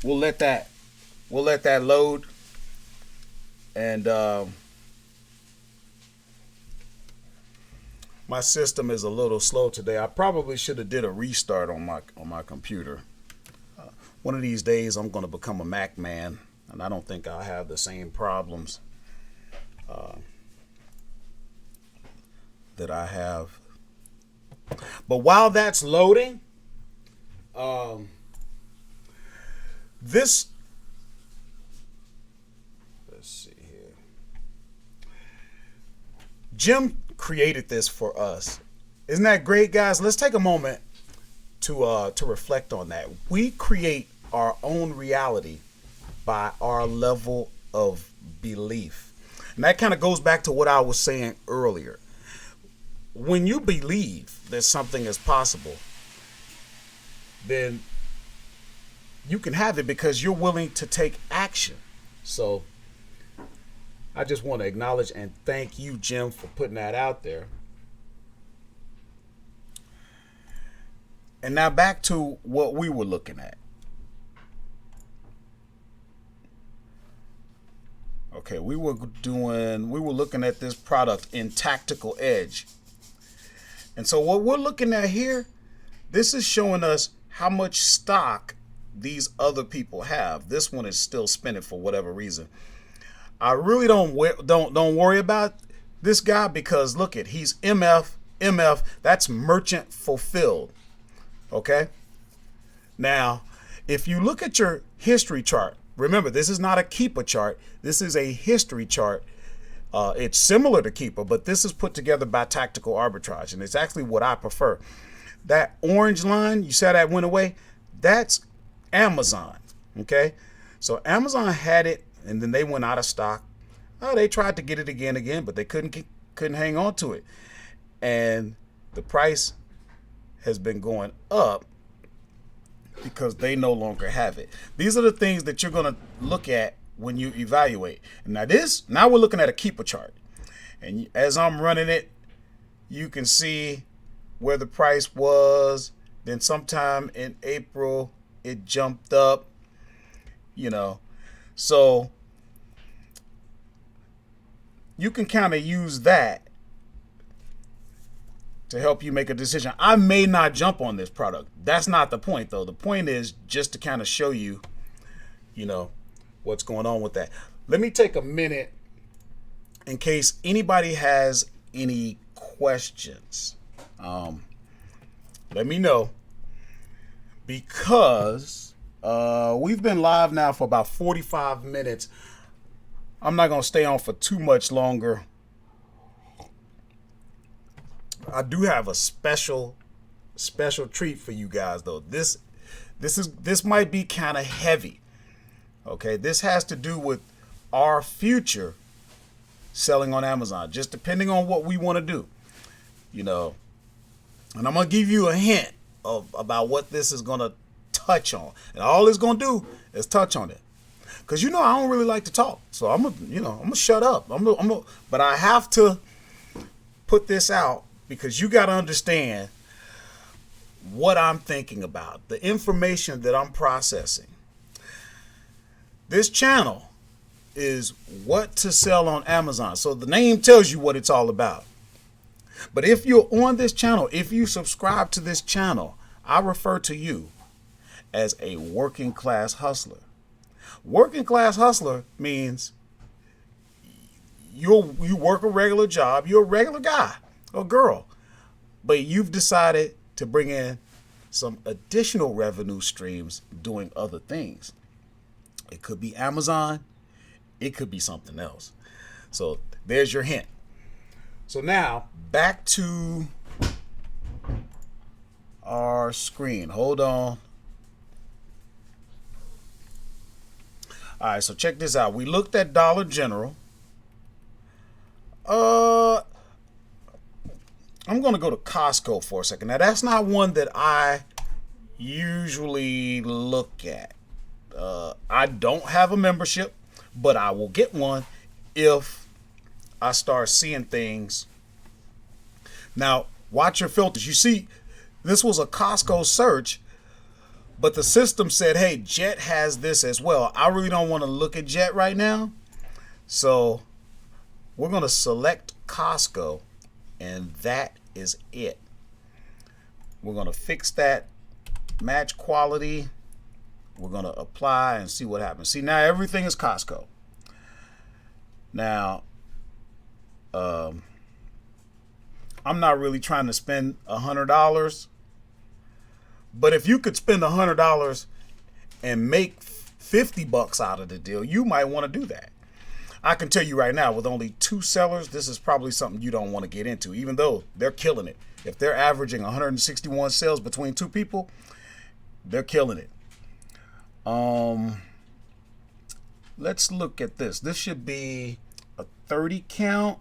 We'll let that load, and my system is a little slow today. I probably should have did a restart on my computer. One of these days I'm going to become a Mac man, and I don't think I'll have the same problems that I have. But while that's loading, let's see here. Jim created this for us. Isn't that great, guys? Let's take a moment to reflect on that. We create our own reality by our level of belief. And that kind of goes back to what I was saying earlier. When you believe that something is possible, then you can have it because you're willing to take action. So I just want to acknowledge and thank you, Jim, for putting that out there. And now back to what we were looking at. Okay, we were looking at this product in Tactical Edge. And so what we're looking at here, this is showing us how much stock these other people have. This one is still spinning for whatever reason. I really don't worry about this guy because look at, he's MF, that's merchant fulfilled. Okay? Now, if you look at your history chart, remember, this is not a Keeper chart. This is a history chart. It's similar to Keeper, but this is put together by Tactical Arbitrage, and it's actually what I prefer. That orange line, you saw that went away? That's Amazon, okay? So Amazon had it, and then they went out of stock. Oh, they tried to get it again, but they couldn't hang on to it. And the price has been going up because they no longer have it. These are the things that you're going to look at when you evaluate. Now we're looking at a Keeper chart. And as I'm running it, you can see where the price was. Then sometime in April, it jumped up, you know. So you can kind of use that to help you make a decision. I may not jump on this product. That's not the point, though. The point is just to kind of show you, you know, what's going on with that. let me take a minute in case anybody has any questions. Let me know, because we've been live now for about 45 minutes. I'm not going to stay on for too much longer. I do have a special treat for you guys, though. This might be kind of heavy. Okay, this has to do with our future selling on Amazon, just depending on what we want to do, you know. And I'm gonna give you a hint about what this is gonna touch on, and all it's gonna do is touch on it. Cause I don't really like to talk, so I'm gonna shut up. But I have to put this out because you got to understand what I'm thinking about, the information that I'm processing. This channel is what to sell on Amazon. So the name tells you what it's all about. But if you're on this channel, if you subscribe to this channel, I refer to you as a working class hustler. Working class hustler means you work a regular job, you're a regular guy or girl, but you've decided to bring in some additional revenue streams doing other things. It could be Amazon, it could be something else. So there's your hint. So now back to our screen. Hold on. All right, so check this out. We looked at Dollar General. I'm going to go to Costco for a second. Now, that's not one that I usually look at. I don't have a membership, but I will get one if I start seeing things. Now, watch your filters. You see, this was a Costco search, but the system said, hey, Jet has this as well. I really don't want to look at Jet right now. So we're going to select Costco, and that is it. We're going to fix that match quality. We're going to apply and see what happens. See, now everything is Costco. Now, I'm not really trying to spend $100, but if you could spend $100 and make $50 out of the deal, you might want to do that. I can tell you right now, with only 2 sellers, this is probably something you don't want to get into, even though they're killing it. If they're averaging 161 sales between 2 people, they're killing it. Let's look at this. This should be a 30 count.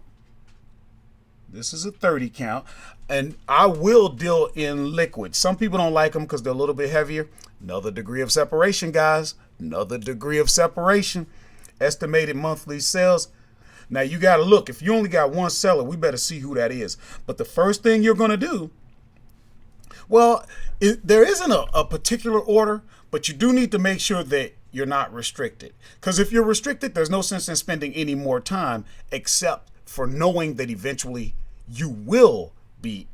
This is a 30 count, and I will deal in liquid. Some people don't like them because they're a little bit heavier. Another degree of separation, guys. Another degree of separation. Estimated monthly sales. Now you got to look. If you only got one seller, we better see who that is. But the first thing you're going to do, well, there isn't a particular order, but you do need to make sure that you're not restricted. Because if you're restricted, there's no sense in spending any more time except for knowing that eventually you will be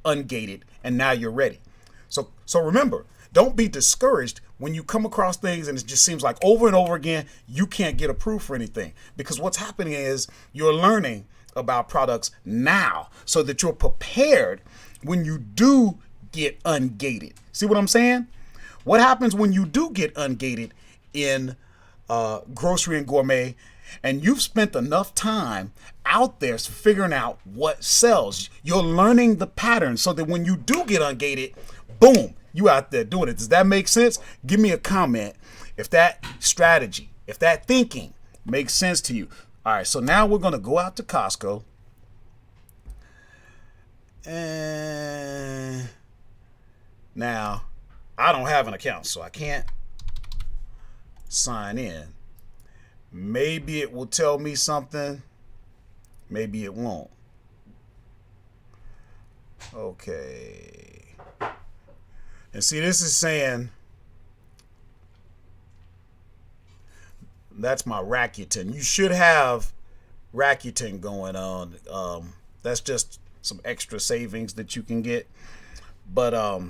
ungated, and now you're ready. So remember, don't be discouraged when you come across things and it just seems like over and over again you can't get approved for anything, because what's happening is you're learning about products now so that you're prepared when you do get ungated. See what I'm saying? What happens when you do get ungated in grocery and gourmet, and you've spent enough time out there figuring out what sells? You're learning the patterns so that when you do get ungated, boom, you out there doing it. Does that make sense? Give me a comment if that strategy, if that thinking makes sense to you. All right, so now we're going to go out to Costco. And now I don't have an account, so I can't sign in. Maybe it will tell me something. Maybe it won't. Okay. And see, this is saying that's my Rakuten. You should have Rakuten going on. That's just some extra savings that you can get. But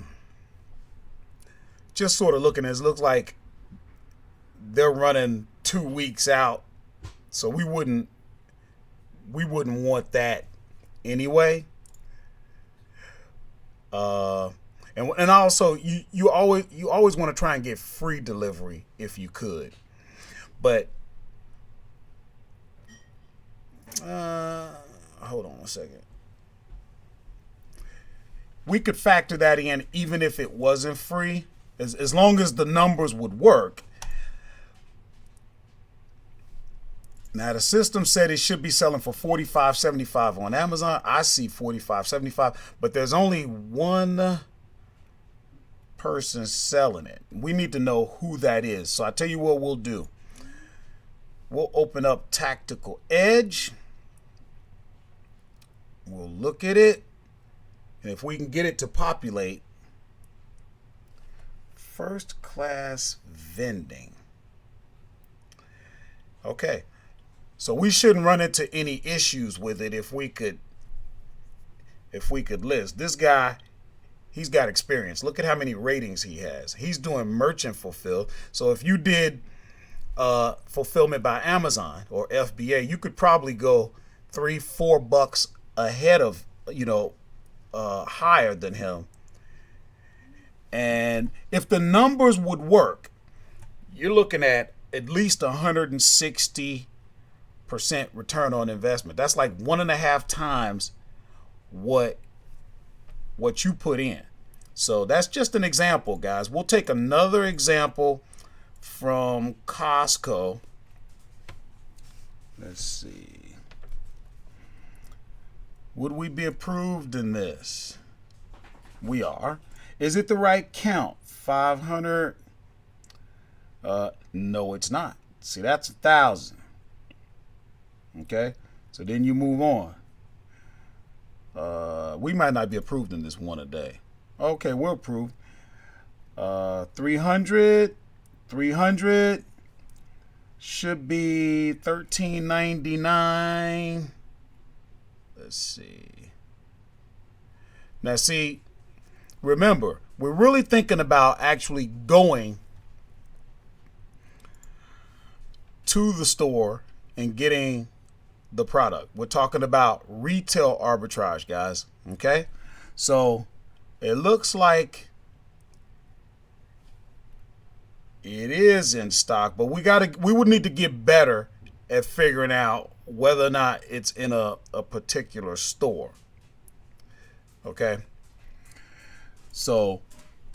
just sort of looking at it, looks like they're running 2 weeks out. So we wouldn't want that anyway. And also you always want to try and get free delivery if you could. But hold on a second. We could factor that in even if it wasn't free, as long as the numbers would work. Now the system said it should be selling for $45.75 on Amazon. I see $45.75, but there's only one person selling it. We need to know who that is. So I tell you what we'll do. We'll open up Tactical Edge. We'll look at it. And if we can get it to populate, first class vending. Okay. So we shouldn't run into any issues with it if we could list. This guy, he's got experience. Look at how many ratings he has. He's doing merchant fulfill. So if you did fulfillment by Amazon or FBA, you could probably go $3-4 ahead of, higher than him. And if the numbers would work, you're looking at least 160% return on investment. That's like 1.5 times what you put in. So that's just an example, guys. We'll take another example from Costco. Let's see. Would we be approved in this? We are. Is it the right count? 500? No, it's not. See, that's 1,000. Okay, so then you move on. We might not be approved in this one a day. Okay, we're approved. 300 should be $13.99. Let's see. Now, see, remember, we're really thinking about actually going to the store and getting the product. We're talking about retail arbitrage, guys. Okay, so it looks like it is in stock, but we would need to get better at figuring out whether or not it's in a particular store. Okay, so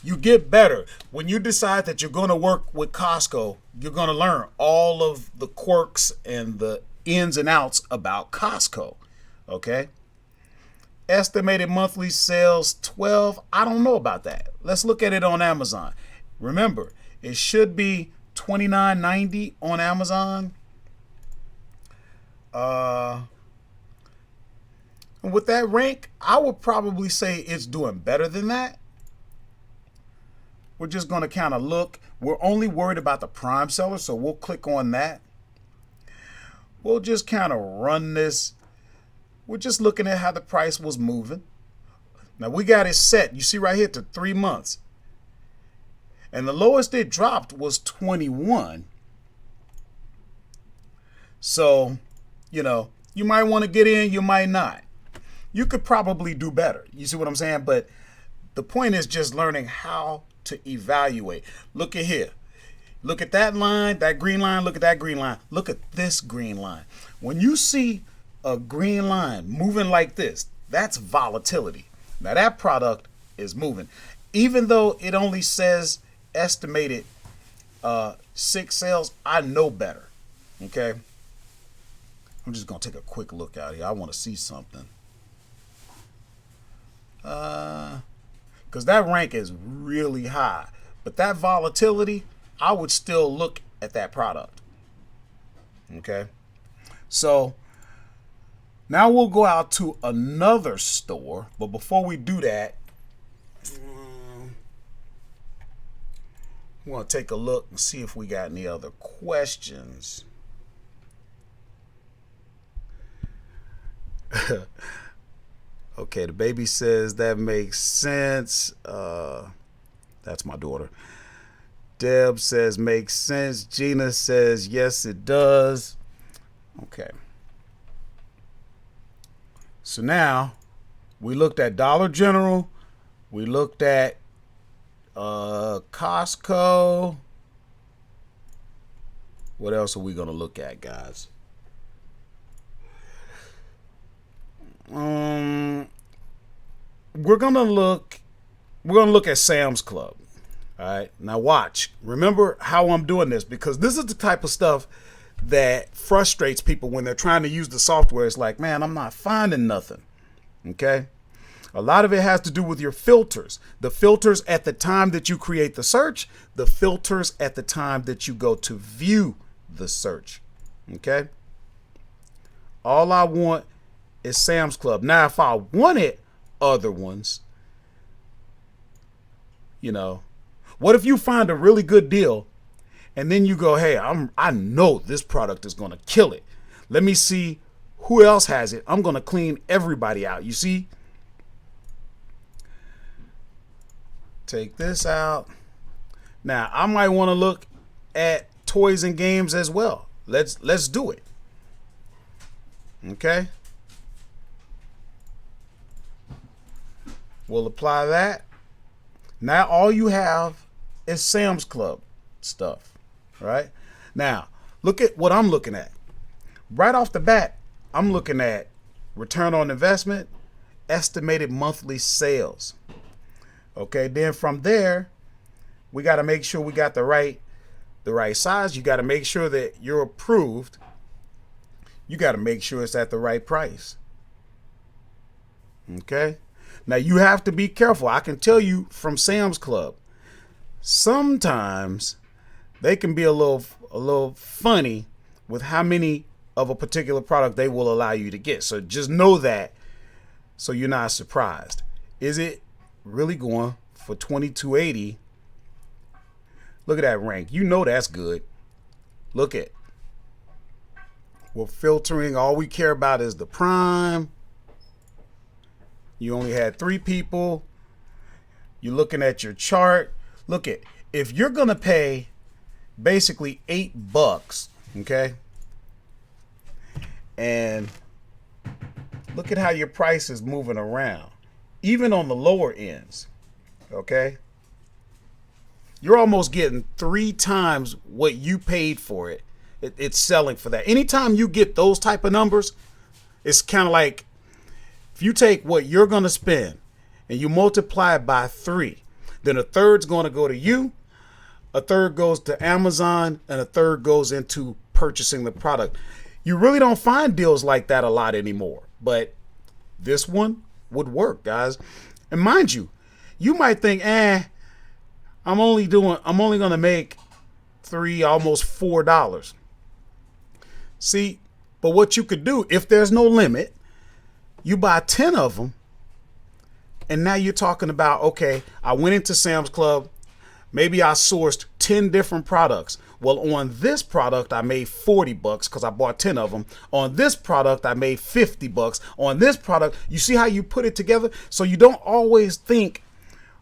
you get better when you decide that you're going to work with Costco. You're going to learn all of the quirks and the ins and outs about Costco. Okay, estimated monthly sales 12. I don't know about that. Let's look at it on Amazon. Remember, it should be $29.90 on Amazon. And with that rank, I would probably say it's doing better than that. We're just going to kind of look. We're only worried about the prime seller, so we'll click on that. We'll just kind of run this. We're just looking at how the price was moving. Now we got it set, you see right here, to 3 months. And the lowest it dropped was 21. So, you might want to get in, you might not. You could probably do better. You see what I'm saying? But the point is just learning how to evaluate. Look at here. Look at that line, that green line. Look at that green line. Look at this green line. When you see a green line moving like this, that's volatility. Now that product is moving. Even though it only says estimated 6 sales, I know better. Okay. I'm just going to take a quick look out here. I want to see something. Because that rank is really high. But that volatility, I would still look at that product. Okay. So now we'll go out to another store. But before we do that, we want to take a look and see if we got any other questions. Okay, the baby says that makes sense. That's my daughter. Deb says makes sense. Gina says yes, it does. Okay. So now we looked at Dollar General. We looked at Costco. What else are we going to look at, guys? We're going to look at Sam's Club. All right. Now watch. Remember how I'm doing this, because this is the type of stuff that frustrates people when they're trying to use the software. It's like, man, I'm not finding nothing. Okay. A lot of it has to do with your filters. The filters at the time that you create the search, the filters at the time that you go to view the search. Okay. All I want is Sam's Club. Now, if I wanted other ones, you know, what if you find a really good deal and then you go, hey, I know this product is going to kill it. Let me see who else has it. I'm going to clean everybody out. You see? Take this out. Now, I might want to look at toys and games as well. Let's do it. Okay? We'll apply that. Now all you have is Sam's Club stuff, right? Now, look at what I'm looking at. Right off the bat, I'm looking at return on investment, estimated monthly sales. Okay, then from there, we got to make sure we got the right size. You got to make sure that you're approved. You got to make sure it's at the right price. Okay? Now you have to be careful. I can tell you from Sam's Club, sometimes they can be a little funny with how many of a particular product they will allow you to get. So just know that, so you're not surprised. Is it really going for $22.80? Look at that rank. You know that's good. Look at. We're filtering. All we care about is the prime. You only had 3 people. You're looking at your chart. Look at, if you're going to pay basically $8, okay? And look at how your price is moving around, even on the lower ends, okay? You're almost getting 3 times what you paid for it. It's selling for that. Anytime you get those type of numbers, it's kind of like, if you take what you're going to spend and you multiply it by 3, then a third's going to go to you, a third goes to Amazon, and a third goes into purchasing the product. You really don't find deals like that a lot anymore, but this one would work, guys. And mind you, you might think, I'm only going to make $3, almost $4. See, but what you could do, if there's no limit, you buy 10 of them, and now you're talking about, okay, I went into Sam's Club, maybe I sourced 10 different products. Well, on this product, I made $40 because I bought 10 of them. On this product, I made $50. On this product, you see how you put it together? So you don't always think,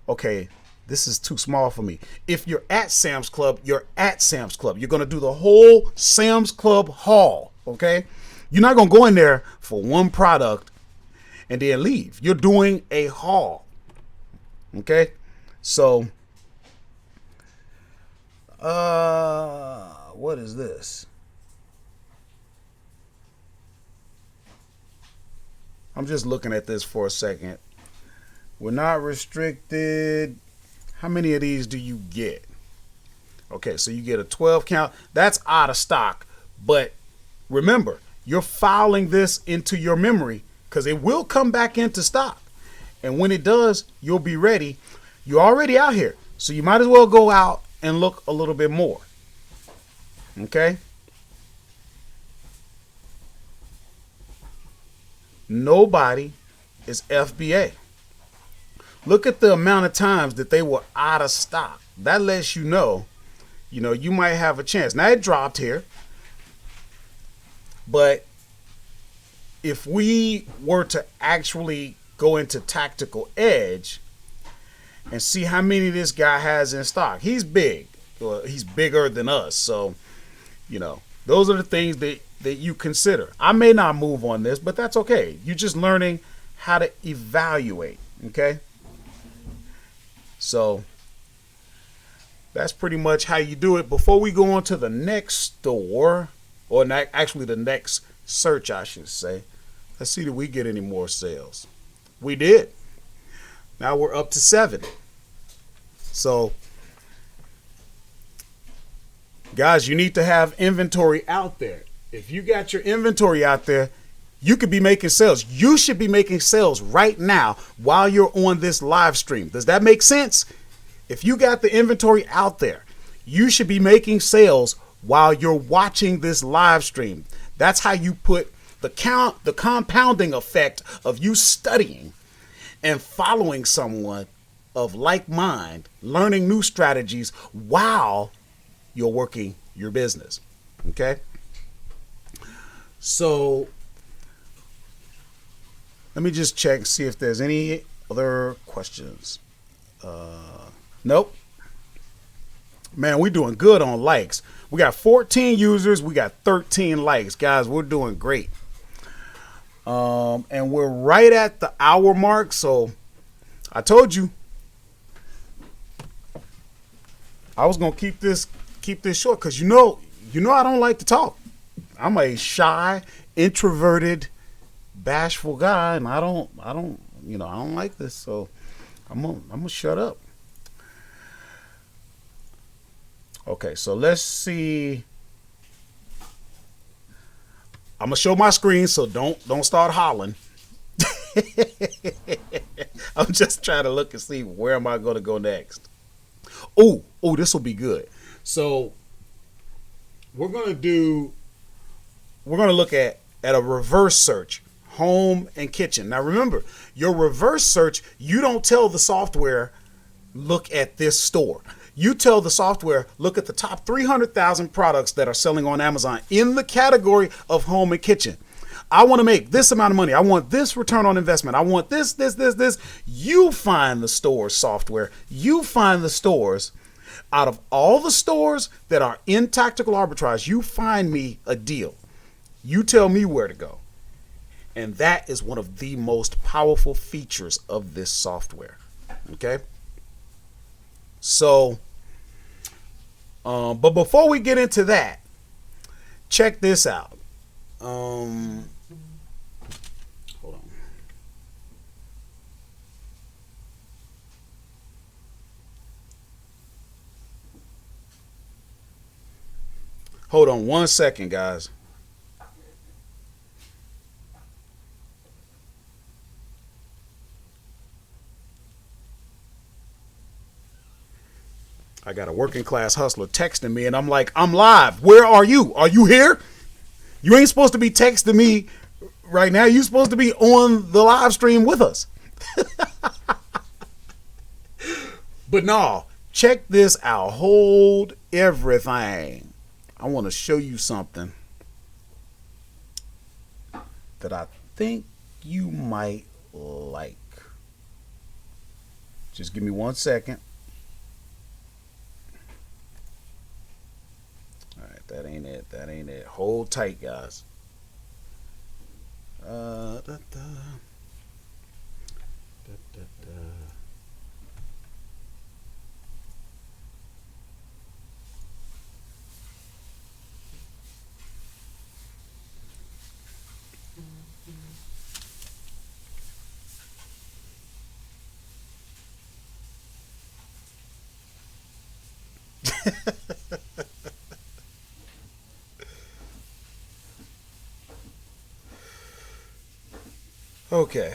okay, this is too small for me. If you're at Sam's Club, you're at Sam's Club. You're going to do the whole Sam's Club haul, okay? You're not going to go in there for one product and then leave. You're doing a haul. Okay? So, what is this? I'm just looking at this for a second. We're not restricted. How many of these do you get? Okay, so you get a 12 count. That's out of stock. But remember, you're filing this into your memory, because it will come back into stock. And when it does, you'll be ready. You're already out here, so you might as well go out and look a little bit more. Okay? Nobody is FBA. Look at the amount of times that they were out of stock. That lets you know, you might have a chance. Now it dropped here, but if we were to actually go into Tactical Edge and see how many this guy has in stock, he's big. he's bigger than us. So, those are the things that you consider. I may not move on this, but that's okay. You're just learning how to evaluate. Okay. So that's pretty much how you do it. Before we go on to the next store, or actually the next search, I should say, let's see, did we get any more sales? We did. Now we're up to 7. So, guys, you need to have inventory out there. If you got your inventory out there, you could be making sales. You should be making sales right now while you're on this live stream. Does that make sense? If you got the inventory out there, you should be making sales while you're watching this live stream. That's how you put the compounding effect of you studying and following someone of like mind, learning new strategies while you're working your business. Okay? So let me just check and see if there's any other questions. Nope. Man, we're doing good on likes. We got 14 users. We got 13 likes. Guys, we're doing great. And we're right at the hour mark. So I told you I was going to keep this short, because you know I don't like to talk. I'm a shy, introverted, bashful guy, and I don't like this. So I'm gonna shut up. Okay, so let's see. I'm gonna show my screen, so don't start hollering. I'm just trying to look and see where am I going to go next. Oh, this will be good. So we're gonna look at a reverse search, home and kitchen. Now remember, your reverse search, you don't tell the software, look at this store. You tell the software, look at the top 300,000 products that are selling on Amazon in the category of home and kitchen. I want to make this amount of money. I want this return on investment. I want this. You find the stores, software. You find the stores. Out of all the stores that are in tactical arbitrage, you find me a deal. You tell me where to go. And that is one of the most powerful features of this software. Okay? So, but before we get into that, check this out. Hold on. Hold on 1 second, guys. I got a working class hustler texting me, and I'm like, I'm live. Where are you? Are you here? You ain't supposed to be texting me right now. You're supposed to be on the live stream with us. But no, check this out. Hold everything. I want to show you something that I think you might like. Just give me 1 second. That ain't it. Hold tight, guys. Okay,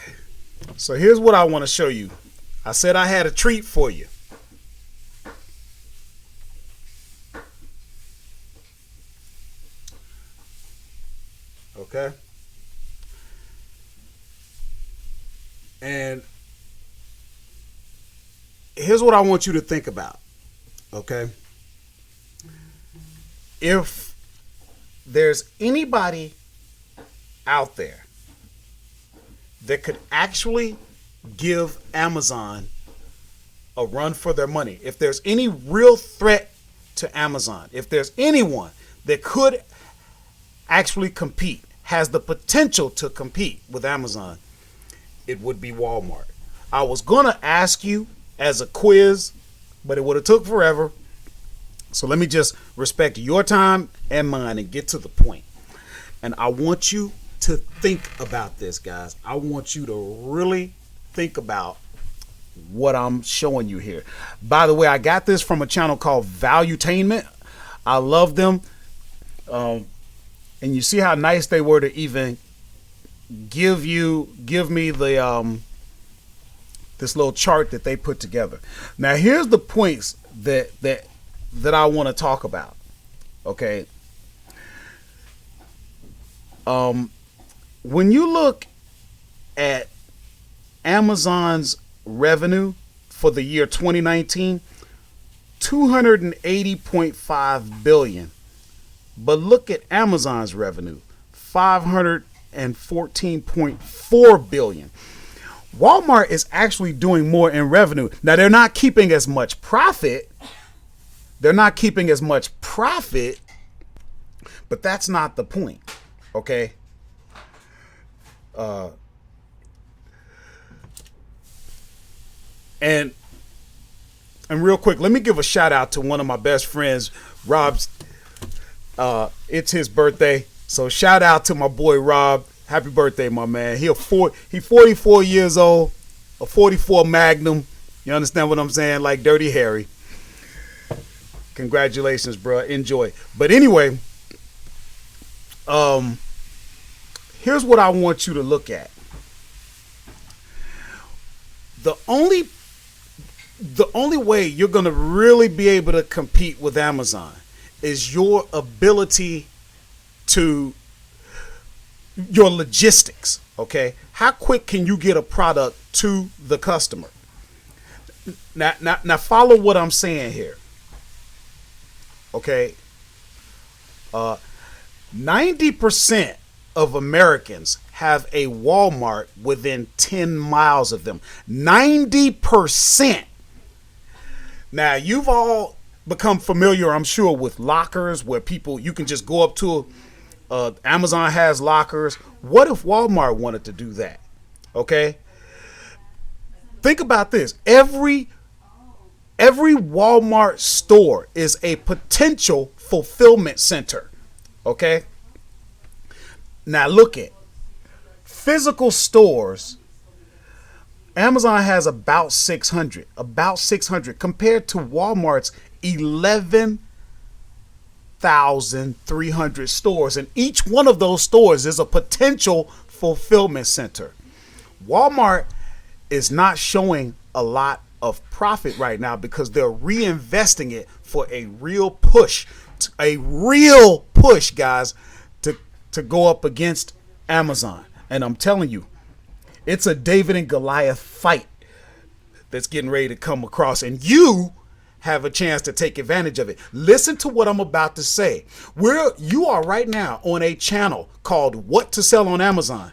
so here's what I want to show you. I said I had a treat for you. Okay. And here's what I want you to think about. Okay. If there's anybody out there that could actually give Amazon a run for their money, if there's any real threat to Amazon, if there's anyone that could actually compete, has the potential to compete with Amazon, it would be Walmart. I was gonna ask you as a quiz, but it would have took forever. So let me just respect your time and mine and get to the point. And I want you to think about this, guys. I want you to really think about what I'm showing you here. By the way, I got this from a channel called Valuetainment. I love them. And you see how nice they were to even give me the this little chart that they put together. Now here's the points that I want to talk about. Okay. When you look at Amazon's revenue for the year 2019, 280.5 billion. But look at Amazon's revenue, 514.4 billion. Walmart is actually doing more in revenue. Now they're not keeping as much profit. But that's not the point. Okay. And real quick, let me give a shout out to one of my best friends, Rob's. It's his birthday, so shout out to my boy Rob. Happy birthday, my man. He 44 years old, a 44 Magnum. You understand what I'm saying? Like Dirty Harry. Congratulations, bro. Enjoy. But anyway, here's what I want you to look at. The only way you're going to really be able to compete with Amazon is your ability to your logistics. Okay, how quick can you get a product to the customer? Now follow what I'm saying here. Okay, 90% of Americans have a Walmart within 10 miles of them. 90%. Now you've all become familiar, I'm sure, with lockers where you can just go up to Amazon has lockers. What if Walmart wanted to do that? Okay. Think about this. Every Walmart store is a potential fulfillment center. Okay. Now look at physical stores. Amazon has about 600 compared to Walmart's 11,300 stores, and each one of those stores is a potential fulfillment center. Walmart is not showing a lot of profit right now because they're reinvesting it for a real push, guys, to go up against Amazon. And I'm telling you, it's a David and Goliath fight that's getting ready to come across, and you have a chance to take advantage of it. Listen to what I'm about to say. You are right now on a channel called What to Sell on Amazon.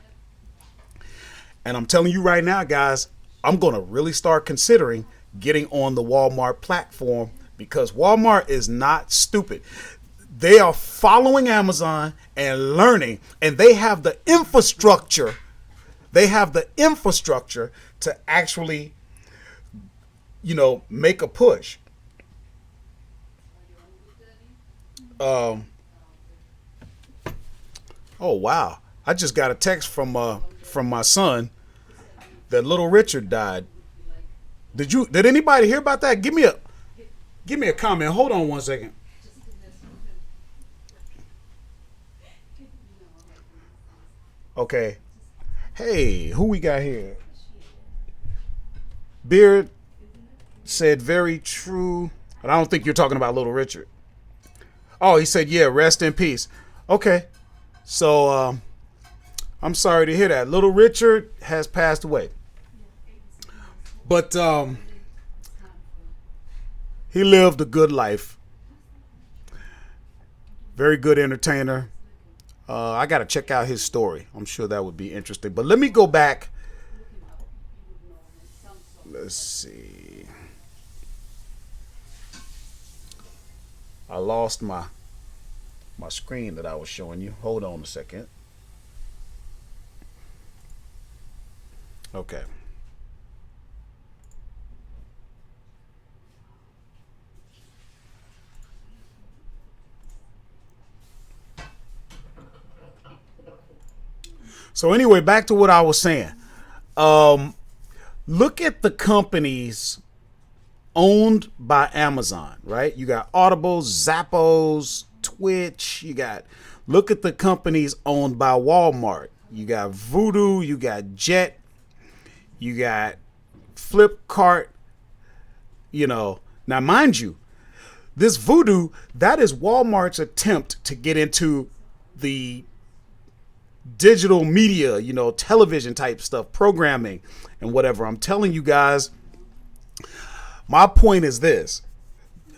And I'm telling you right now, guys, I'm going to really start considering getting on the Walmart platform because Walmart is not stupid. They are following Amazon and learning, and they have the infrastructure. They have the infrastructure to actually, make a push. Oh wow! I just got a text from my son that little Richard died. Did anybody hear about that? Give me a comment. Hold on one second. Okay. Hey, who we got here? Beard said very true. But I don't think you're talking about little Richard. Oh, he said, yeah, rest in peace. Okay. So I'm sorry to hear that. Little Richard has passed away. But he lived a good life. Very good entertainer. I got to check out his story. I'm sure that would be interesting. But let me go back. Let's see. I lost my screen that I was showing you. Hold on a second. Okay. So anyway, back to what I was saying. Look at the companies owned by Amazon, right? You got Audible, Zappos, Twitch. Look at the companies owned by Walmart. You got Voodoo, you got Jet, you got Flipkart. Now mind you, this Voodoo, that is Walmart's attempt to get into the digital media, television type stuff, programming and whatever. I'm telling you guys, my point is this.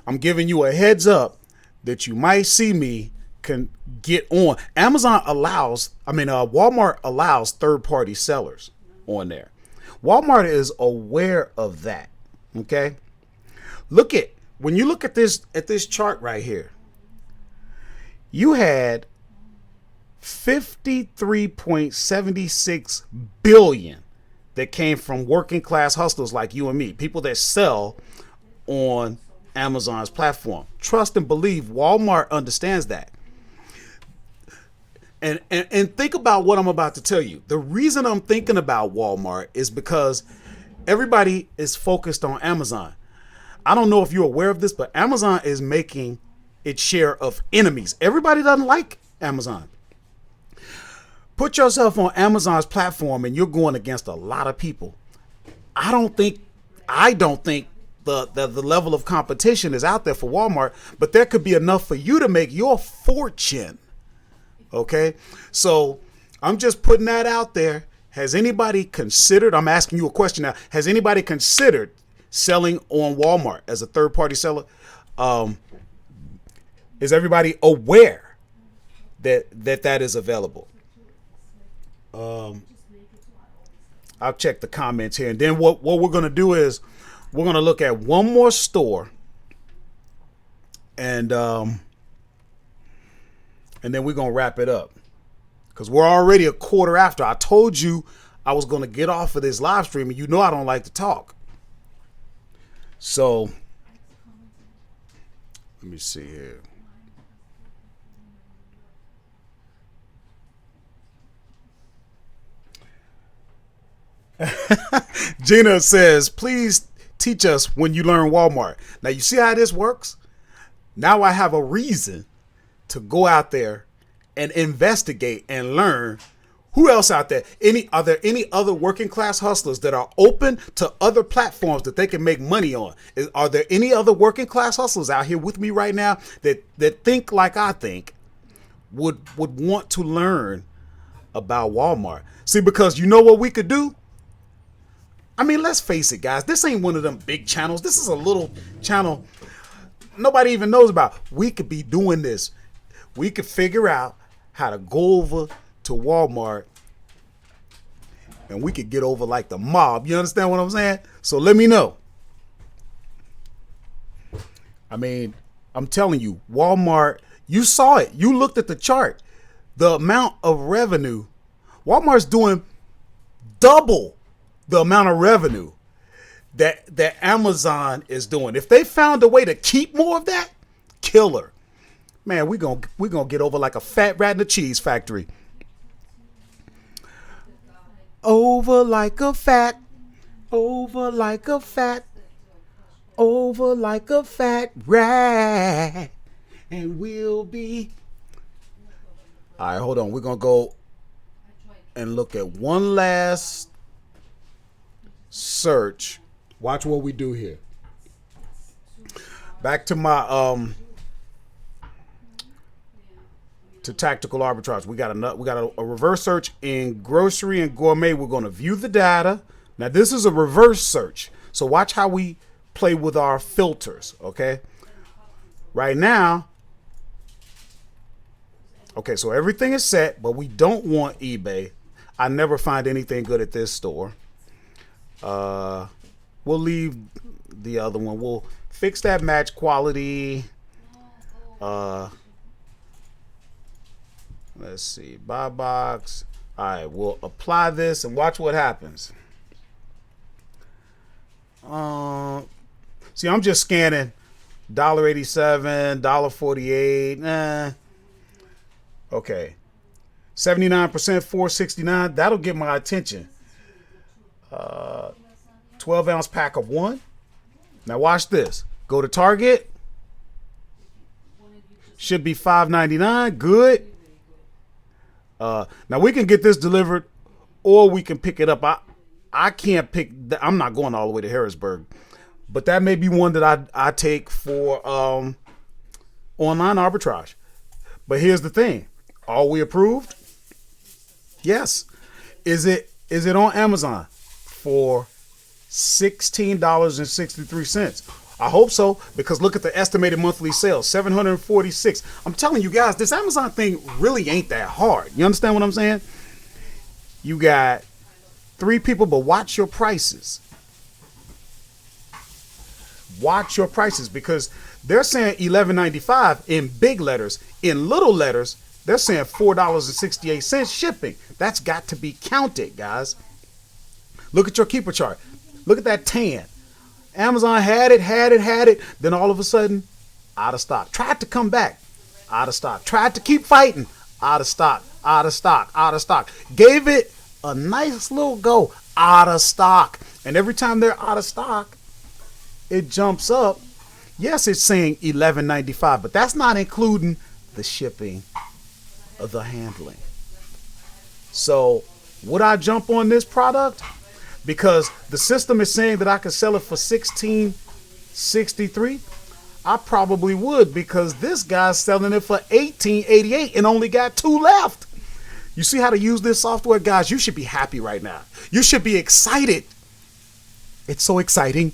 I'm giving you a heads up that you might see me can get on. Walmart allows third-party sellers on there. Walmart is aware of that. Okay? When you look at this chart right here, you had 53.76 billion that came from working class hustlers like you and me, people that sell on Amazon's platform. Trust and believe Walmart understands that. And think about what I'm about to tell you. The reason I'm thinking about Walmart is because everybody is focused on Amazon. I don't know if you're aware of this, but Amazon is making its share of enemies. Everybody doesn't like Amazon. Put yourself on Amazon's platform and you're going against a lot of people. I don't think the level of competition is out there for Walmart, but there could be enough for you to make your fortune. Okay? So I'm just putting that out there. Has anybody considered, I'm asking you a question now, has anybody considered selling on Walmart as a third-party seller? Is everybody aware that is available? I'll check the comments here, and then what we're going to do is we're going to look at one more store, and then we're going to wrap it up because we're already a quarter after. I told you I was going to get off of this live stream, and I don't like to talk. So let me see here. Gina says, please teach us when you learn Walmart. Now you see how this works? Now I have a reason to go out there and investigate and learn who else out there. Are there any other working class hustlers that are open to other platforms that they can make money on? Are there any other working class hustlers out here with me right now that think like I think would want to learn about Walmart? See, because you know what we could do? I mean, let's face it, guys. This ain't one of them big channels. This is a little channel nobody even knows about. We could be doing this. We could figure out how to go over to Walmart and we could get over like the mob. You understand what I'm saying? So let me know. I mean, I'm telling you, Walmart, you saw it. You looked at the chart. The amount of revenue, Walmart's doing double the amount of revenue that Amazon is doing. If they found a way to keep more of that, killer. Man, we're gonna get over like a fat rat in a cheese factory. Over like a fat, over like a fat, over like a fat rat, and we'll be. All right, hold on. We're gonna go and look at one last search. Watch what we do here. Back to my to tactical arbitrage. We got a reverse search in grocery and gourmet. We're going to view the data. Now this is a reverse search. So watch how we play with our filters, okay? Right now, okay, so everything is set, but we don't want eBay. I never find anything good at this store. We'll leave the other one. We'll fix that match quality. Uh, let's see, buy box. All right, we'll apply this and watch what happens. See, I'm just scanning $1.87, $1.48. Okay, 79%, $4.69. That'll get my attention. 12-ounce pack of one. Now watch this. Go to Target. Should be $5.99. Good. Now we can get this delivered, or we can pick it up. I can't pick. I'm not going all the way to Harrisburg, but that may be one that I take for online arbitrage. But here's the thing: are we approved? Yes. Is it on Amazon for $16.63? I hope so, because look at the estimated monthly sales, 746. I'm telling you guys, this Amazon thing really ain't that hard. You understand what I'm saying? You got 3 people, but watch your prices. Watch your prices, because they're saying $11.95 in big letters. In little letters, they're saying $4.68 shipping. That's got to be counted, guys. Look at your keeper chart. Look at that tan. Amazon had it. Then all of a sudden, out of stock. Tried to come back. Out of stock. Tried to keep fighting. Out of stock. Gave it a nice little go. Out of stock. And every time they're out of stock, it jumps up. Yes, it's saying $11.95, but that's not including the shipping of the handling. So would I jump on this product? Because the system is saying that I could sell it for $16.63. I probably would, because this guy's selling it for $18.88 and only got 2 left. You see how to use this software, guys? You should be happy right now. You should be excited. It's so exciting.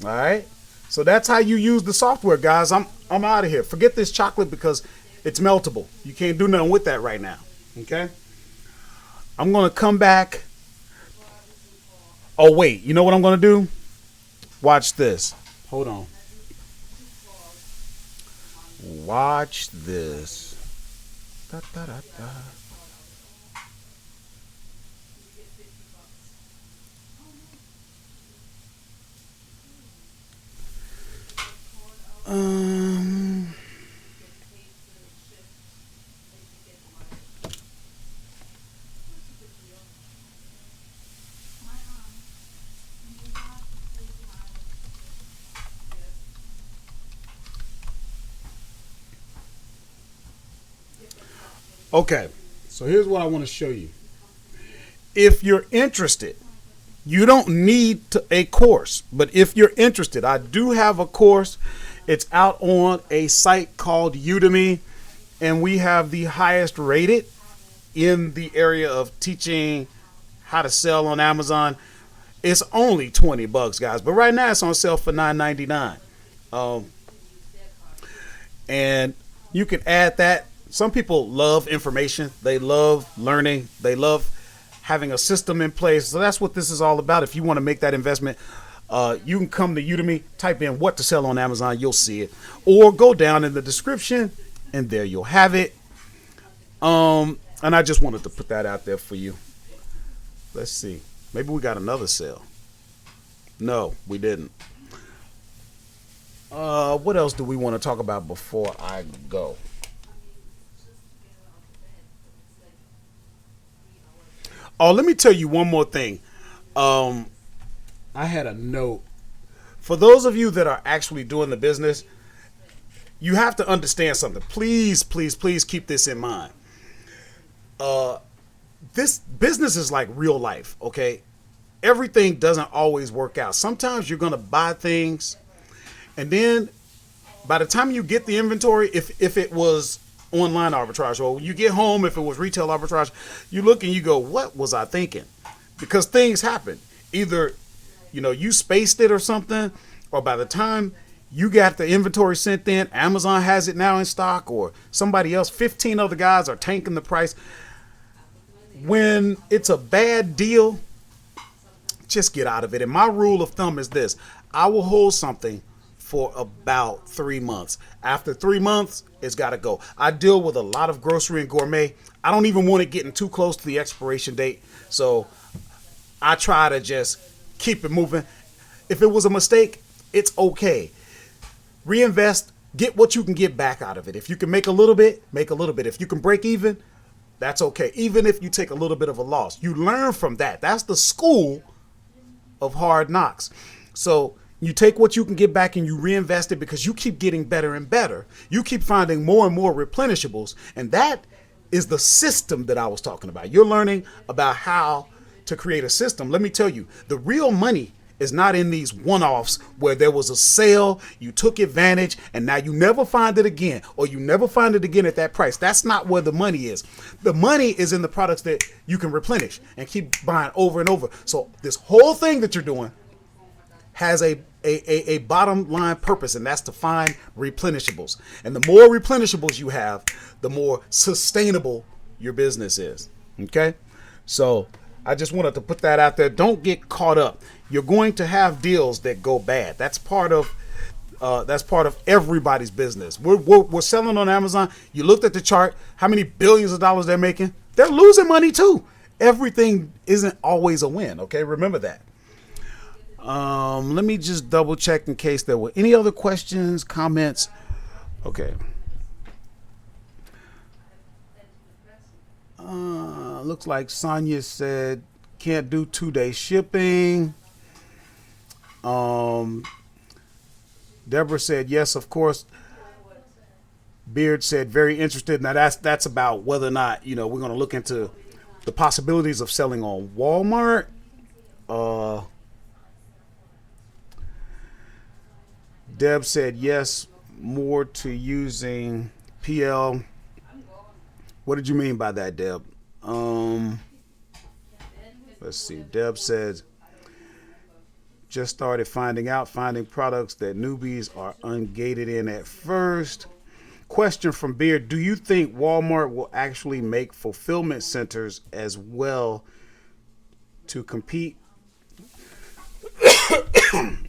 All right. So that's how you use the software, guys. I'm out of here. Forget this chocolate, because it's meltable. You can't do nothing with that right now. Okay. I'm going to come back. Oh, wait. You know what I'm going to do? Watch this. Hold on. Watch this. Da, da, da, da. Okay, so here's what I want to show you. If you're interested, you don't need a course, but if you're interested, I do have a course. It's out on a site called Udemy, and we have the highest rated in the area of teaching how to sell on Amazon. It's only $20, guys, but right now it's on sale for $9.99. And you can add that. Some people love information. They love learning. They love having a system in place. So that's what this is all about. If you want to make that investment, you can come to Udemy, type in what to sell on Amazon. You'll see it. Or go down in the description, and there you'll have it. And I just wanted to put that out there for you. Let's see. Maybe we got another sale. No, we didn't. What else do we want to talk about before I go? Oh, let me tell you one more thing. I had a note. For those of you that are actually doing the business, you have to understand something. Please, please, please keep this in mind. This business is like real life, okay? Everything doesn't always work out. Sometimes you're going to buy things, and then by the time you get the inventory, if it was online arbitrage, or you get home, if it was retail arbitrage, you look and you go, what was I thinking? Because things happen. Either, you spaced it or something, or by the time you got the inventory sent in, Amazon has it now in stock, or somebody else, 15 other guys are tanking the price. When it's a bad deal, just get out of it. And my rule of thumb is this: I will hold something for about 3 months. After 3 months, it's got to go. I deal with a lot of grocery and gourmet. I don't even want it getting too close to the expiration date. So I try to just keep it moving. If it was a mistake, it's okay. Reinvest, get what you can get back out of it. If you can make a little bit, make a little bit. If you can break even, that's okay. Even if you take a little bit of a loss, you learn from that. That's the school of hard knocks. So you take what you can get back and you reinvest it because you keep getting better and better. You keep finding more and more replenishables. And that is the system that I was talking about. You're learning about how to create a system. Let me tell you, the real money is not in these one-offs where there was a sale, you took advantage, and now you never find it again, or you never find it again at that price. That's not where the money is. The money is in the products that you can replenish and keep buying over and over. So this whole thing that you're doing has a bottom line purpose, and that's to find replenishables. And the more replenishables you have, the more sustainable your business is. Okay? So I just wanted to put that out there. Don't get caught up. You're going to have deals that go bad. That's part of everybody's business. We're selling on Amazon. You looked at the chart, how many billions of dollars they're making. They're losing money too. Everything isn't always a win. Okay, remember that. Let me just double check in case there were any other questions, comments. Okay. Looks like Sonia said can't do 2-day shipping. Deborah said yes, of course. Beard said very interested. Now that's about whether or not we're going to look into the possibilities of selling on Walmart. Deb said yes, more to using PL. What did you mean by that, Deb? Let's see. Deb says just started finding products that newbies are ungated in at first. Question from Beard: do you think Walmart will actually make fulfillment centers as well to compete?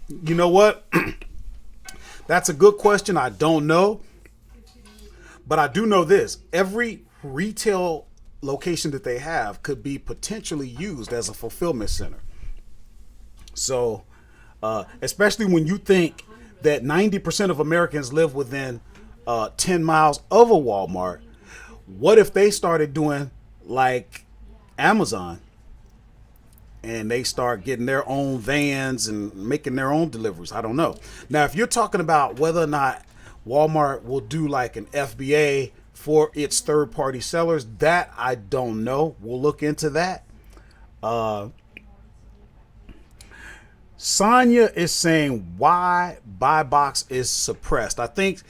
You know what? That's a good question. I don't know. But I do know this. Every retail location that they have could be potentially used as a fulfillment center. So, especially when you think that 90% of Americans live within 10 miles of a Walmart, what if they started doing like Amazon and they start getting their own vans and making their own deliveries? I don't know. Now, if you're talking about whether or not Walmart will do like an FBA for its third-party sellers, that I don't know. We'll look into that. Sonia is saying why buy box is suppressed. I think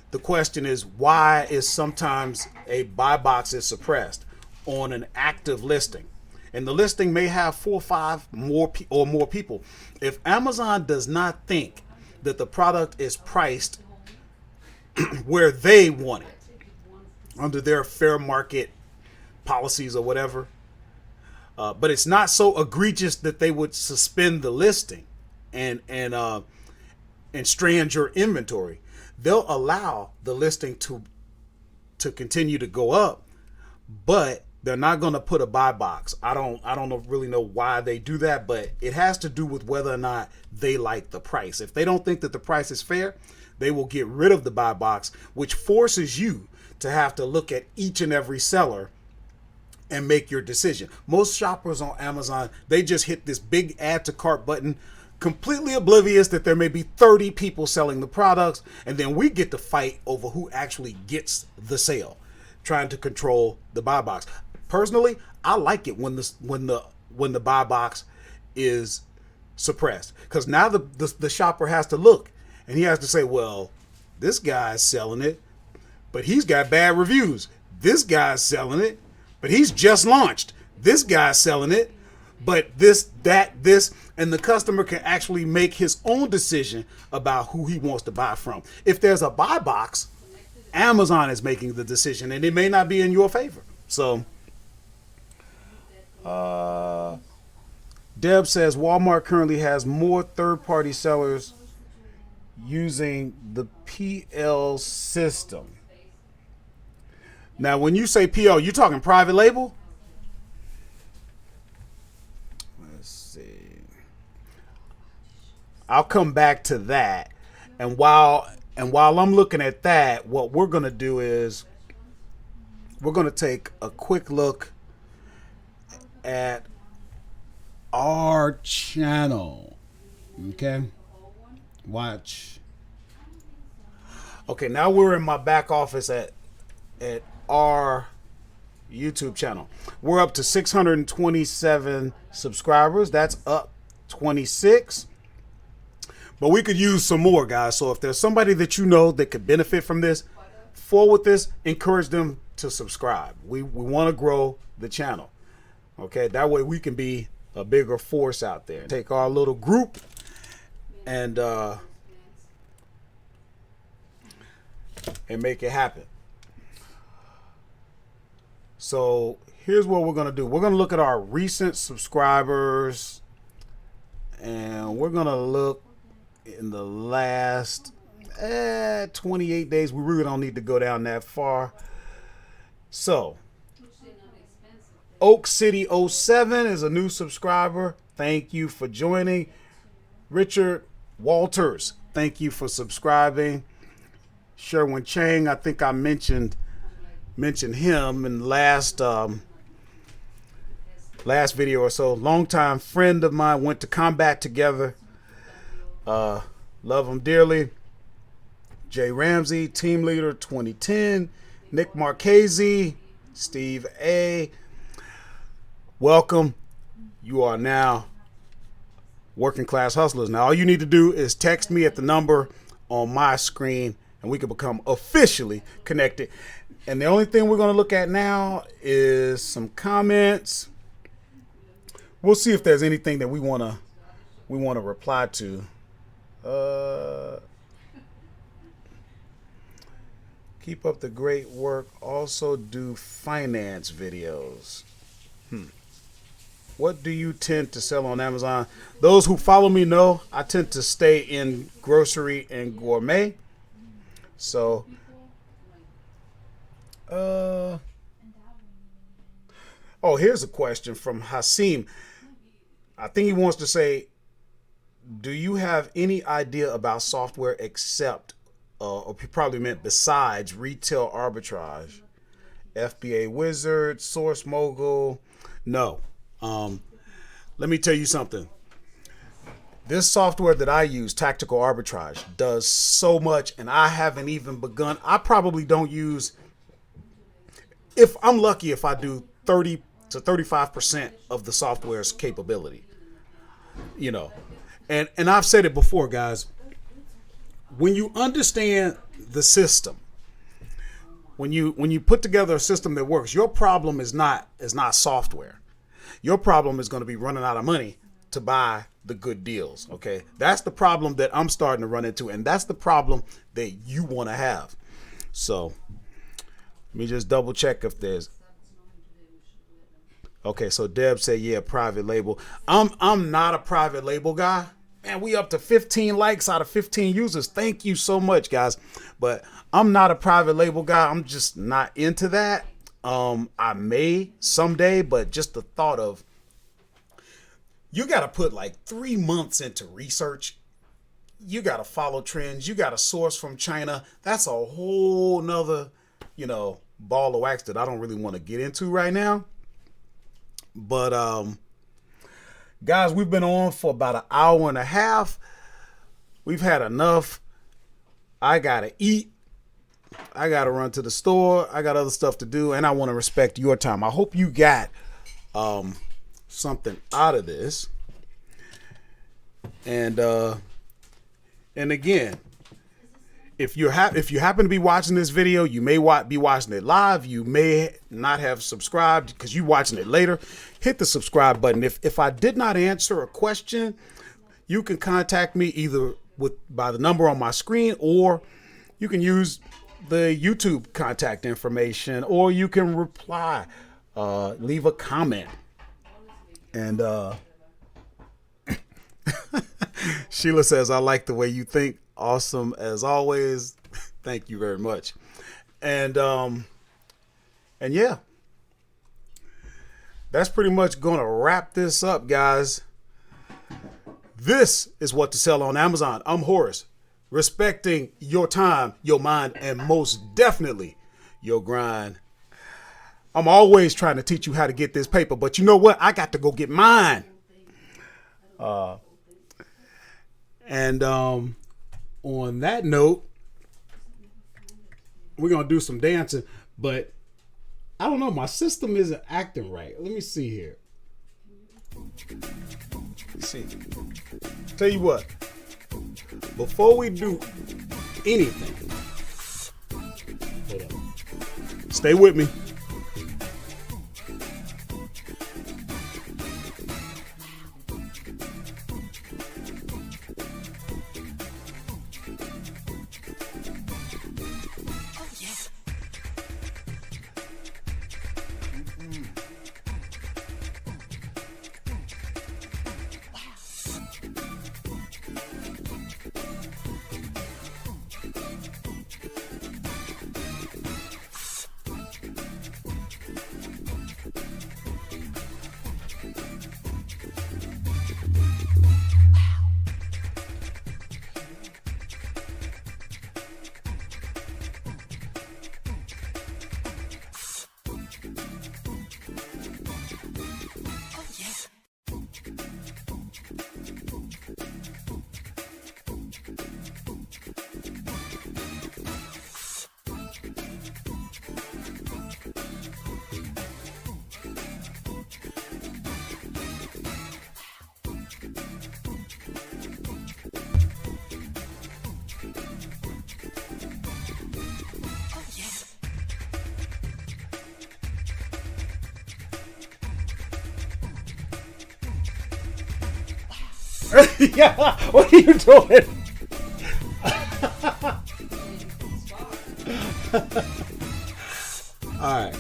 the question is why is sometimes a buy box is suppressed on an active listing. And the listing may have 4 or 5 more people. If Amazon does not think that the product is priced where they want it, under their fair market policies or whatever, but it's not so egregious that they would suspend the listing and strand your inventory, they'll allow the listing to continue to go up, but they're not going to put a buy box. I don't really know why they do that, but it has to do with whether or not they like the price. If they don't think that the price is fair, they will get rid of the buy box, which forces you to have to look at each and every seller and make your decision. Most shoppers on Amazon, they just hit this big add to cart button, completely oblivious that there may be 30 people selling the products, and then we get to fight over who actually gets the sale, trying to control the buy box. Personally, I like it when the buy box is suppressed, because now the shopper has to look and he has to say, well, this guy's selling it, but he's got bad reviews. This guy's selling it, but he's just launched. This guy's selling it, but this, and the customer can actually make his own decision about who he wants to buy from. If there's a buy box, Amazon is making the decision, and it may not be in your favor. So, Deb says Walmart currently has more third-party sellers using the PL system. Now, when you say PL, you talking private label? Let's see. I'll come back to that. And while I'm looking at that, what we're going to do is we're going to take a quick look at our channel. Okay? Watch. Okay, now we're in my back office at our YouTube channel. We're up to 627 subscribers. That's up 26. But we could use some more, guys. So if there's somebody that you know that could benefit from this, forward this, encourage them to subscribe. We want to grow the channel. Okay, that way we can be a bigger force out there. Take our little group and make it happen. So here's what we're going to do. We're going to look at our recent subscribers, and we're going to look in the last 28 days. We really don't need to go down that far. So Oak City 07 is a new subscriber. Thank you for joining. Richard Walters, thank you for subscribing. Sherwin Chang, I think I mentioned him in the last video or so. Longtime friend of mine, went to combat together. Love him dearly. Jay Ramsey, team leader 2010. Nick Marchese, Steve A. Welcome. You are now working class hustlers. Now all you need to do is text me at the number on my screen and we can become officially connected. And the only thing we're going to look at now is some comments. We'll see if there's anything that we want to reply to. Keep up the great work. Also do finance videos. What do you tend to sell on Amazon? Those who follow me know I tend to stay in grocery and gourmet. So here's a question from Hasim. I think he wants to say, do you have any idea about software except, or he probably meant besides, retail arbitrage? FBA Wizard, Source Mogul? No. Let me tell you something. This software that I use, Tactical Arbitrage, does so much, and I haven't even begun. I probably don't use, if I'm lucky, if I do 30 to 35% of the software's capability. You know, and I've said it before, guys. When you understand the system, when you put together a system that works, your problem is not software. Your problem is going to be running out of money to buy the good deals. Okay, that's the problem that I'm starting to run into, and that's the problem that you want to have. So let me just double check if there's. Okay, so Deb said, yeah, private label. I'm not a private label guy. Man, we up to 15 likes out of 15 users. Thank you so much, guys. But I'm not a private label guy. I'm just not into that. I may someday, but just the thought of, you got to put like 3 months into research. You got to follow trends. You got to source from China. That's a whole nother, ball of wax that I don't really want to get into right now. But, guys, we've been on for about an hour and a half. We've had enough. I got to eat. I got to run to the store. I got other stuff to do, and I want to respect your time. I hope you got something out of this. And again, if you happen to be watching this video, you may be watching it live. You may not have subscribed because you're watching it later. Hit the subscribe button. If I did not answer a question, you can contact me either by the number on my screen, or you can use the YouTube contact information, or you can reply, leave a comment. And Sheila says, I like the way you think. awesome as always. Thank you very much. And yeah, that's pretty much gonna wrap this up, guys. This is what to sell on Amazon. I'm Horace, respecting your time, your mind, and most definitely your grind. I'm always trying to teach you how to get this paper, but you know what? I got to go get mine. And on that note, we're going to do some dancing, but I don't know. My system isn't acting right. Let me see here. Let's see. Tell you what, before we do anything, hold on. Stay with me. Yeah, what are you doing? All right.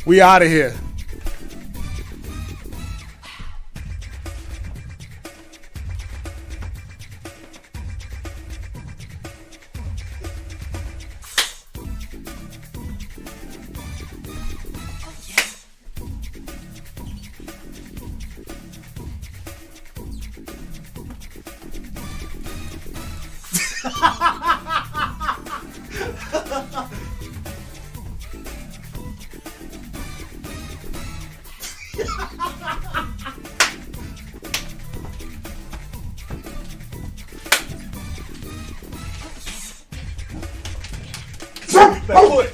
We out of here. That foot.